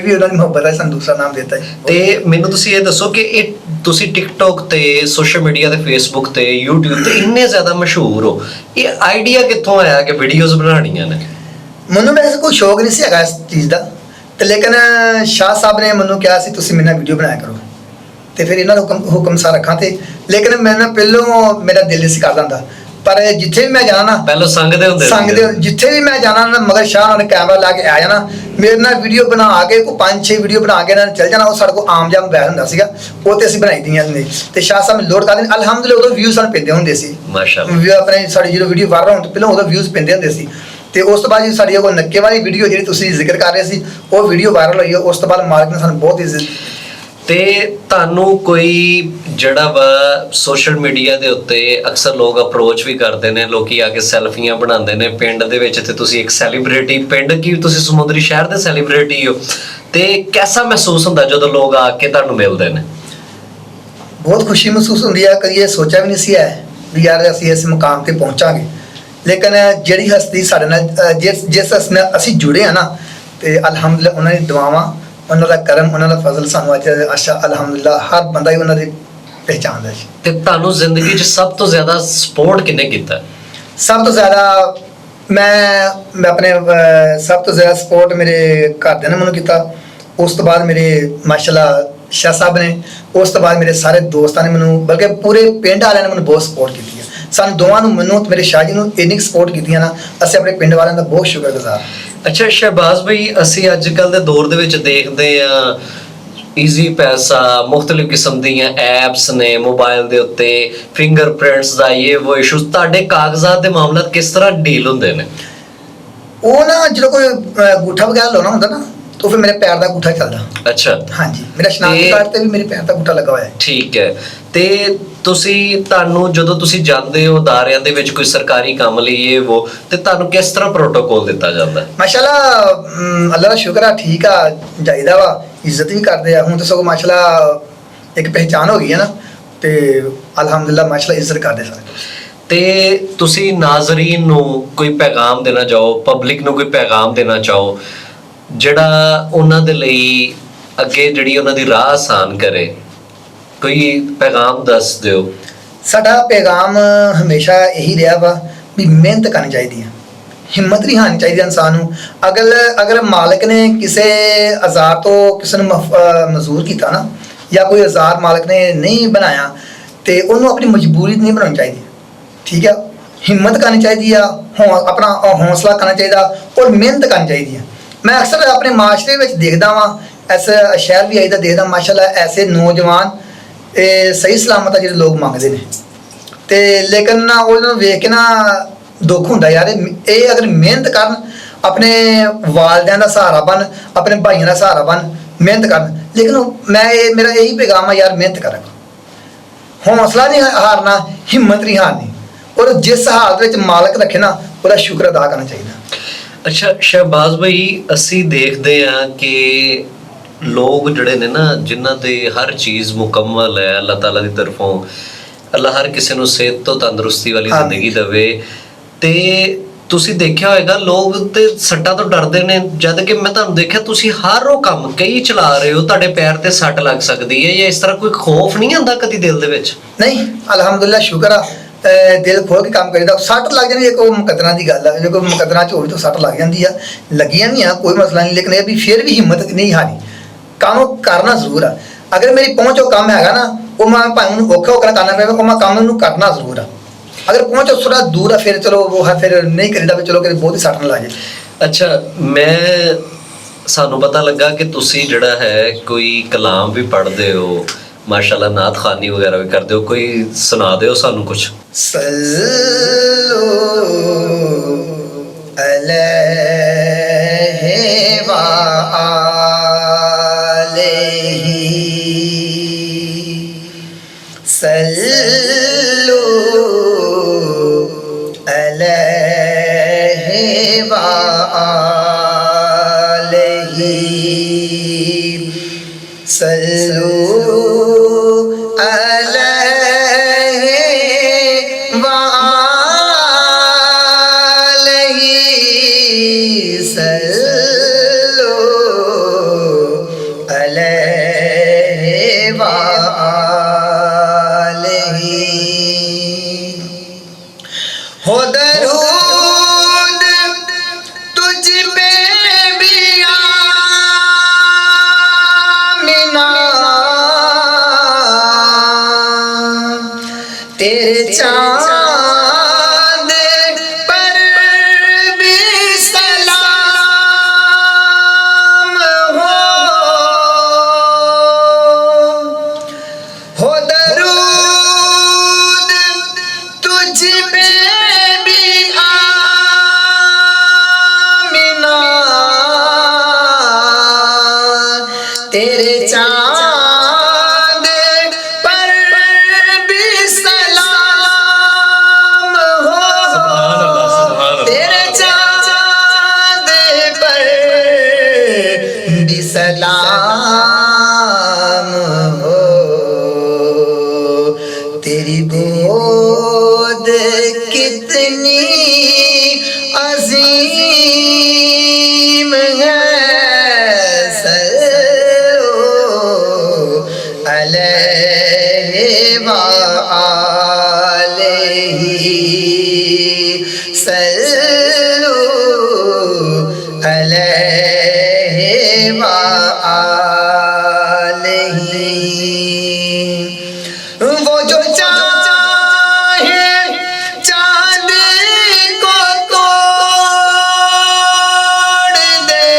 ਵੀ ਉਹਨਾਂ ਦੀ ਮੁਹੱਬਤ ਹੈ, ਸਾਨੂੰ ਦੂਸਰਾ ਨਾਮ ਦਿੱਤਾ ਜੀ। ਤੇ ਮੈਨੂੰ ਤੁਸੀਂ ਇਹ ਦੱਸੋ ਕਿ ਇਹ ਤੁਸੀਂ ਟਿਕਟੋਕ ਤੇ, ਸੋਸ਼ਲ ਮੀਡੀਆ ਤੇ, ਫੇਸਬੁੱਕ ਤੇ, YouTube ਤੇ ਇੰਨੇ ਜ਼ਿਆਦਾ ਮਸ਼ਹੂਰ ਹੋ, ਇਹ ਆਈਡੀਆ ਕਿੱਥੋਂ ਆਇਆ ਕਿ ਵੀਡੀਓਜ਼ ਬਣਾਉਣੀਆਂ ਨੇ? ਮੈਨੂੰ ਵੈਸੇ ਕੋਈ ਸ਼ੌਕ ਨਹੀਂ ਸੀ ਹੈਗਾ ਇਸ ਚੀਜ਼ ਦਾ, ਤੇ ਲੇਕਿਨ ਸ਼ਾਹ ਸਾਹਿਬ ਨੇ ਮੈਨੂੰ ਕਿਹਾ ਸੀ ਤੁਸੀਂ ਮੇਰੇ ਨਾਲ ਵੀਡੀਓ ਬਣਾਇਆ ਕਰੋ, ਤੇ ਫਿਰ ਇਹਨਾਂ ਦਾ ਹੁਕਮ ਸਾਰ ਰੱਖਾਂ ਤੇ। ਲੇਕਿਨ ਮੈਂ ਨਾ ਪਹਿਲੋਂ ਮੇਰਾ ਦਿਲ ਨਹੀਂ ਸੀ ਕਰਦਾ ਹੁੰਦਾ, ਪਰ ਜਿੱਥੇ ਵੀ ਮੈਂ ਜਾਣਾ ਨਾ, ਪਹਿਲਾਂ ਸੰਗਦੇ ਹੁੰਦੇ ਜਿੱਥੇ ਵੀ ਮੈਂ ਜਾਣਾ ਨਾ, ਮਗਰ ਸ਼ਾਹ ਨੇ ਕੈਮਰਾ ਲਾ ਕੇ ਆ ਜਾਣਾ, ਮੇਰੇ ਨਾਲ ਵੀਡੀਓ ਬਣਾ ਕੇ ਕੋਈ 5-6 ਵੀਡੀਓ ਬਣਾ ਕੇ ਇਹਨਾਂ ਨੇ ਚੱਲ ਜਾਣਾ। ਉਹ ਸਾਡੇ ਕੋਲ ਆਮ ਜਾਮ ਬੈਠ ਹੁੰਦਾ ਸੀਗਾ, ਉਹ ਤੇ ਅਸੀਂ ਬਣਾਈ ਦੀਆਂ ਨੇ, ਤੇ ਸ਼ਾਹ ਸਾਹਿਬ ਲੋਡ ਕਰਦੇ ਨੇ। ਅਲਹਮਦੁਲਿਲਾ ਉਦੋਂ ਵਿਊਜ਼ ਸਾਨੂੰ ਪੈਂਦੇ ਹੁੰਦੇ ਸੀ ਮਾਸ਼ਾਅੱਲਾ। ਆਪਣੇ ਸਾਡੀ ਜਦੋਂ ਵੀਡੀਓ ਵਾਇਰਲ ਹੋਣ ਤੋਂ ਪਹਿਲਾਂ ਉਦੋਂ ਵਿਊਜ਼ ਪੈਂਦੇ ਹੁੰਦੇ ਸੀ। ਤੇ ਉਸ ਤੋਂ ਬਾਅਦ ਜੀ ਸਾਡੀ ਉਹ ਨੱਕੇ ਵਾਲੀ ਵੀਡੀਓ ਜਿਹੜੀ ਤੁਸੀਂ ਜ਼ਿਕਰ ਕਰ ਰਹੇ ਸੀ, ਉਹ ਵੀਡੀਓ ਵਾਇਰਲ ਹੋਈ। ਉਸ ਤੋਂ ਬਾਅਦ ਮਾਲਕ ਨੇ ਸਾਨੂੰ ਬਹੁਤ ਇੱਜ਼ਤ। ਤੇ ਤੁਹਾਨੂੰ ਕੋਈ ਜਿਹੜਾ ਵਾ ਸੋਸ਼ਲ ਮੀਡੀਆ ਦੇ ਉੱਤੇ ਅਕਸਰ ਲੋਕ ਅਪਰੋਚ ਵੀ ਕਰਦੇ ਨੇ, ਲੋਕੀ ਆ ਕੇ ਸੈਲਫੀਆਂ ਬਣਾਉਂਦੇ ਨੇ ਪਿੰਡ ਦੇ ਵਿੱਚ, ਤੇ ਤੁਸੀਂ ਇੱਕ ਸੈਲੀਬ੍ਰਿਟੀ, ਪਿੰਡ ਕੀ ਤੁਸੀਂ ਸਮੁੰਦਰੀ ਸ਼ਹਿਰ ਦੇ ਸੈਲੀਬ੍ਰਿਟੀ ਹੋ, ਤੇ ਕੈਸਾ ਮਹਿਸੂਸ ਹੁੰਦਾ ਜਦੋਂ ਲੋਕ ਆ ਕੇ ਤੁਹਾਨੂੰ ਮਿਲਦੇ ਨੇ? ਬਹੁਤ ਖੁਸ਼ੀ ਮਹਿਸੂਸ ਹੁੰਦੀ ਹੈ। ਕਦੀ ਇਹ ਸੋਚਿਆ ਵੀ ਨਹੀਂ ਸੀ ਹੈ ਵੀ ਯਾਰ ਅਸੀਂ ਇਸ ਮੁਕਾਮ ਤੇ ਪਹੁੰਚਾਂਗੇ, ਲੇਕਿਨ ਜਿਹੜੀ ਹਸਤੀ ਸਾਡੇ ਨਾਲ ਜਿਸ ਅਸੀਂ ਜੁੜੇ ਆ ਨਾ, ਤੇ ਅਲਹਮਦੁਲਿਲਾ ਉਹਨਾਂ ਦੀ ਦੁਆਵਾਂ, ਉਹਨਾਂ ਦਾ ਕਰਮ, ਉਹਨਾਂ ਦਾ ਫਜ਼ਲ ਸਾਨੂੰ ਅੱਜ ਅਲਹਮਦੁਲਿਲਾ ਹਰ ਬੰਦਾ ਹੀ ਉਹਨਾਂ ਦੀ ਪਹਿਚਾਣਦਾ ਜੀ। ਤੇ ਤੁਹਾਨੂੰ ਜ਼ਿੰਦਗੀ 'ਚ ਸਭ ਤੋਂ ਜ਼ਿਆਦਾ ਸਪੋਰਟ ਕਿਹਨੇ ਕੀਤਾ? ਸਭ ਤੋਂ ਜ਼ਿਆਦਾ ਮੈਂ ਆਪਣੇ ਸਭ ਤੋਂ ਜ਼ਿਆਦਾ ਸਪੋਰਟ ਮੇਰੇ ਘਰਦਿਆਂ ਨੇ ਮੈਨੂੰ ਕੀਤਾ। ਉਸ ਤੋਂ ਬਾਅਦ ਮੇਰੇ ਮਾਸ਼ਾਅੱਲਾ ਸ਼ਾਹ ਸਾਹਿਬ ਨੇ, ਉਸ ਤੋਂ ਬਾਅਦ ਮੇਰੇ ਸਾਰੇ ਦੋਸਤਾਂ ਨੇ ਮੈਨੂੰ, ਬਲਕਿ ਪੂਰੇ ਪਿੰਡ ਵਾਲਿਆਂ ਨੇ ਮੈਨੂੰ ਬਹੁਤ ਸਪੋਰਟ ਕੀਤੀ ਹੈ। ਸਾਨੂੰ ਦੋਵਾਂ ਨੂੰ, ਮੈਨੂੰ ਤੇ ਮੇਰੇ ਸ਼ਾਹ ਜੀ ਨੂੰ ਇੰਨੀ ਸਪੋਰਟ ਕੀਤੀਆਂ ਨਾ, ਅਸੀਂ ਆਪਣੇ ਪਿੰਡ ਵਾਲਿਆਂ ਦਾ ਬਹੁਤ ਸ਼ੁਕਰਗੁਜ਼ਾਰ। ਅੱਛਾ ਸ਼ਹਿਬਾਜ਼ ਭਾਈ, ਅਸੀਂ ਅੱਜ ਕੱਲ ਦੇ ਦੌਰ ਦੇ ਵਿੱਚ ਦੇਖਦੇ ਆ ਈਜ਼ੀ ਪੈਸਾ, ਮੁਖਤਲਿਫ ਕਿਸਮ ਦੀਆਂ ਐਪਸ ਨੇ ਮੋਬਾਈਲ ਦੇ ਉੱਤੇ, ਫਿੰਗਰਪ੍ਰਿੰਟਸ ਦਾ ਇਹ ਇਸ਼ੂਜ਼। ਤੁਹਾਡੇ ਕਾਗਜ਼ਾਤ ਦੇ ਮਾਮਲਾਤ ਕਿਸ ਤਰ੍ਹਾਂ ਡੀਲ ਹੁੰਦੇ ਨੇ? ਉਹ ਨਾ ਜਦੋਂ ਕੋਈ ਅੰਗੂਠਾ ਵਗੈਰਾ ਲਾਉਣਾ ਹੁੰਦਾ ਨਾ, ਤਾਂ ਫਿਰ ਮੇਰੇ ਪੈਰ ਦਾ ਅੰਗੂਠਾ ਚੱਲਦਾ। ਅੱਛਾ, ਹਾਂਜੀ, ਮੇਰਾ ਸ਼ਨਾਖਤੀ ਕਾਰਡ ਤੇ ਵੀ ਮੇਰੇ ਪੈਰ ਦਾ ਅੰਗੂਠਾ ਲੱਗਾ ਹੋਇਆ ਹੈ। ਠੀਕ ਹੈ। ਤੇ ਤੁਹਾਨੂੰ ਜਦੋਂ ਤੁਸੀਂ ਜਾਂਦੇ ਹੋ ਅਦਾਰਿਆਂ ਦੇ ਵਿੱਚ ਕੋਈ ਸਰਕਾਰੀ ਕੰਮ ਲਈ ਇਹ ਉਹ, ਤੇ ਤੁਹਾਨੂੰ ਕਿਸ ਤਰ੍ਹਾਂ ਪ੍ਰੋਟੋਕੋਲ ਦਿੱਤਾ ਜਾਂਦਾ? ਮਾਸ਼ਾਅੱਲਾ ਅੱਲਾਹ ਦਾ ਸ਼ੁਕਰ ਆ, ਠੀਕ ਆ ਜਾਈਦਾ ਵਾ, ਇੱਜ਼ਤ ਵੀ ਕਰਦੇ ਆ। ਹੁਣ ਤਾਂ ਸਗੋਂ ਮਾਸ਼ਾਅੱਲਾ ਇੱਕ ਪਹਿਚਾਨ ਹੋ ਗਈ ਹੈ ਨਾ, ਤੇ ਅਲਹਮਦੁਲਿਲਾ ਮਾਸ਼ਾਅੱਲਾ ਇੱਜ਼ਤ ਕਰਦੇ ਸਾਰੇ। ਤੇ ਤੁਸੀਂ ਨਾਜ਼ਰੀਨ ਨੂੰ ਕੋਈ ਪੈਗਾਮ ਦੇਣਾ ਚਾਹੋ, ਪਬਲਿਕ ਨੂੰ ਕੋਈ ਪੈਗਾਮ ਦੇਣਾ ਚਾਹੋ ਜਿਹੜਾ ਉਹਨਾਂ ਦੇ ਲਈ ਅੱਗੇ ਜਿਹੜੀ ਉਹਨਾਂ ਦੀ ਰਾਹ ਆਸਾਨ ਕਰੇ, ਕੋਈ ਪੈਗਾਮ ਦੱਸ ਦਿਓ। ਸਾਡਾ ਪੈਗਾਮ ਹਮੇਸ਼ਾ ਇਹੀ ਰਿਹਾ ਵਾ ਵੀ ਮਿਹਨਤ ਕਰਨੀ ਚਾਹੀਦੀ ਹੈ, ਹਿੰਮਤ ਨਹੀਂ ਹਾਰਨੀ ਚਾਹੀਦੀ ਇਨਸਾਨ ਨੂੰ। ਅਗਰ ਮਾਲਕ ਨੇ ਕਿਸੇ ਆਜ਼ਾਦ ਤੋਂ ਕਿਸੇ ਨੂੰ ਮਜ਼ਦੂਰ ਕੀਤਾ ਨਾ, ਜਾਂ ਕੋਈ ਆਜ਼ਾਦ ਮਾਲਕ ਨੇ ਨਹੀਂ ਬਣਾਇਆ, ਤੇ ਉਹਨੂੰ ਆਪਣੀ ਮਜਬੂਰੀ ਨਹੀਂ ਬਣਾਉਣੀ ਚਾਹੀਦੀ। ਠੀਕ ਹੈ, ਹਿੰਮਤ ਕਰਨੀ ਚਾਹੀਦੀ ਆ, ਆਪਣਾ ਹੌਸਲਾ ਕਰਨਾ ਚਾਹੀਦਾ, ਔਰ ਮਿਹਨਤ ਕਰਨੀ ਚਾਹੀਦੀ ਹੈ। ਮੈਂ ਅਕਸਰ ਆਪਣੇ ਮਾਸ਼ਰੇ ਵਿੱਚ ਦੇਖਦਾ ਵਾਂ, ਐਸਾ ਸ਼ਹਿਰ ਵੀ ਆਈਦਾ ਦੇਖਦਾ ਮਾਸ਼ਾਅੱਲਾ, ਐਸੇ ਨੌਜਵਾਨ ਇਹ ਸਹੀ ਸਲਾਮਤ ਆ ਜਿਹੜੇ ਲੋਕ ਮੰਗਦੇ ਨੇ, ਤੇ ਲੇਕਿਨ ਨਾ ਉਹਨਾਂ ਨੂੰ ਵੇਖ ਕੇ ਨਾ ਦੁੱਖ ਹੁੰਦਾ ਯਾਰ। ਇਹ ਅਗਰ ਮਿਹਨਤ ਕਰਨ, ਆਪਣੇ ਵਾਲਿਆਂ ਦਾ ਸਹਾਰਾ ਬਣ, ਆਪਣੇ ਭਾਈਆਂ ਦਾ ਸਹਾਰਾ ਬਣ, ਮਿਹਨਤ ਕਰਨ। ਲੇਕਿਨ ਮੇਰਾ ਇਹੀ ਪੈਗਾਮ ਆ ਯਾਰ, ਮਿਹਨਤ ਕਰਾਂ, ਹੌਸਲਾ ਨਹੀਂ ਹਾਰਨਾ, ਹਿੰਮਤ ਨਹੀਂ ਹਾਰਨੀ, ਔਰ ਜਿਸ ਹਾਲਤ ਵਿੱਚ ਮਾਲਕ ਰੱਖੇ ਨਾ, ਉਹਦਾ ਸ਼ੁਕਰ ਅਦਾ ਕਰਨਾ ਚਾਹੀਦਾ। ਅੱਛਾ ਸ਼ਹਿਬਾਜ਼ ਭਾਈ, ਅਸੀਂ ਦੇਖਦੇ ਹਾਂ ਕਿ ਲੋਕ ਜਿਹੜੇ ਨੇ ਨਾ, ਜਿਨ੍ਹਾਂ ਦੇ ਹਰ ਚੀਜ਼ ਮੁਕੰਮਲ ਹੈ ਅੱਲਾਹ ਤਾਲਾ ਦੀ ਤਰਫੋਂ, ਅੱਲਾਹ ਹਰ ਕਿਸੇ ਨੂੰ ਸਿਹਤ ਤੋਂ ਤੰਦਰੁਸਤੀ ਵਾਲੀ ਜ਼ਿੰਦਗੀ ਦੇਵੇ, ਤੇ ਤੁਸੀਂ ਦੇਖਿਆ ਹੋਏਗਾ ਲੋਕ ਤੇ ਸੱਟਾਂ ਤੋਂ ਡਰਦੇ ਨੇ, ਜਦ ਕਿ ਮੈਂ ਤੁਹਾਨੂੰ ਦੇਖਿਆ ਤੁਸੀਂ ਹਰ ਉਹ ਕੰਮ ਕਈ ਚਲਾ ਰਹੇ ਹੋ, ਤੁਹਾਡੇ ਪੈਰ ਤੇ ਸੱਟ ਲੱਗ ਸਕਦੀ ਹੈ, ਜਾਂ ਇਸ ਤਰ੍ਹਾਂ ਕੋਈ ਖੌਫ ਨਹੀਂ ਆਉਂਦਾ ਕਦੀ ਦਿਲ ਦੇ ਵਿੱਚ? ਨਹੀਂ, ਅਲਹਮਦੁਲਿਲਾ ਸ਼ੁਕਰ ਆ, ਦਿਲ ਖੋਲ ਕੇ ਕੰਮ ਕਰੀਦਾ। ਸੱਟ ਲੱਗ ਜਾਂਦੀ ਹੈ, ਕੋਈ ਮੁਕੱਦਰਾਂ ਦੀ ਗੱਲ ਆ, ਜੇ ਕੋਈ ਮੁਕੱਦਰਾਂ 'ਚ ਹੋਵੇ ਤਾਂ ਸੱਟ ਲੱਗ ਜਾਂਦੀ ਆ, ਲੱਗੀਆਂ ਵੀ ਆ, ਕੋਈ ਮਸਲਾ ਨਹੀਂ, ਲੇਕਿਨ ਇਹ ਵੀ ਫਿਰ ਵੀ ਹਿੰਮਤ ਨਹੀਂ ਹਾਰੀ, ਕੰਮ ਕਰਨਾ ਜ਼ਰੂਰ ਆ। ਅਗਰ ਮੇਰੀ ਪਹੁੰਚ ਉਹ ਕੰਮ ਹੈਗਾ ਨਾ, ਉਹ ਮੈਂ ਭਾਵੇਂ ਉਹਨੂੰ ਔਖਾ ਹੋ ਕੇ ਕਰਨਾ ਪਵੇਗਾ, ਉਹ ਮੈਂ ਕੰਮ ਨੂੰ ਕਰਨਾ ਜ਼ਰੂਰ ਆ। ਅਗਰ ਪਹੁੰਚ ਥੋੜਾ ਦੂਰ ਆ, ਫਿਰ ਚਲੋ ਉਹ ਫਿਰ ਨਹੀਂ ਕਰੀਦਾ, ਵੀ ਚਲੋ ਕਿ ਬਹੁਤ ਹੀ ਸੱਟ ਨਾ ਲੱਗ ਜਾਏ। ਅੱਛਾ, ਸਾਨੂੰ ਪਤਾ ਲੱਗਾ ਕਿ ਤੁਸੀਂ ਜਿਹੜਾ ਹੈ ਕੋਈ ਕਲਾਮ ਵੀ ਪੜ੍ਹਦੇ ਹੋ, ਮਾਸ਼ਾਅੱਲਾ ਨਾਤ ਖਾਨੀ ਵਗੈਰਾ ਵੀ ਕਰਦੇ ਹੋ, ਕੋਈ ਸੁਣਾ ਦਿਓ ਸਾਨੂੰ ਕੁਝ। ਸੱਲੋ ਅਲੈਹਿ ਵਾ ਆਲਿਹੀ, ਸੱਲੋ ਅਲੈਹਿ ਵਾ ਆਲਿਹੀ, ਸੱਲੋ तेरे चाँद पर भी सलाम हो दरूद तुझ पे भी आमिना, तेरे चाँद पर भी सलाम हो, तेरे चाँद पर भी सलाम हो, तेरी गोद कितनी अजीम है, सल्लो अलैहि व आलिही, सल्लो अलैहि व आलिही। वो जो चाहे चांद को तोड़ दे,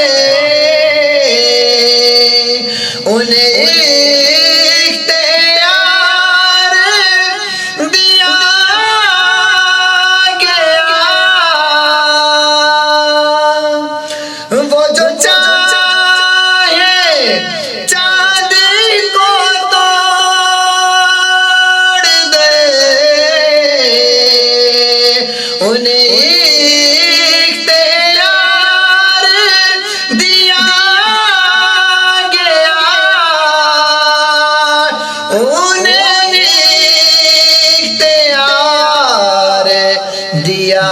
उन्हें इख्तियार दिया गया, वो जो चाहे चांद को तोड़ दे, उन्हें इख्तियार दिया गया, उन्हें इख्तियार दिया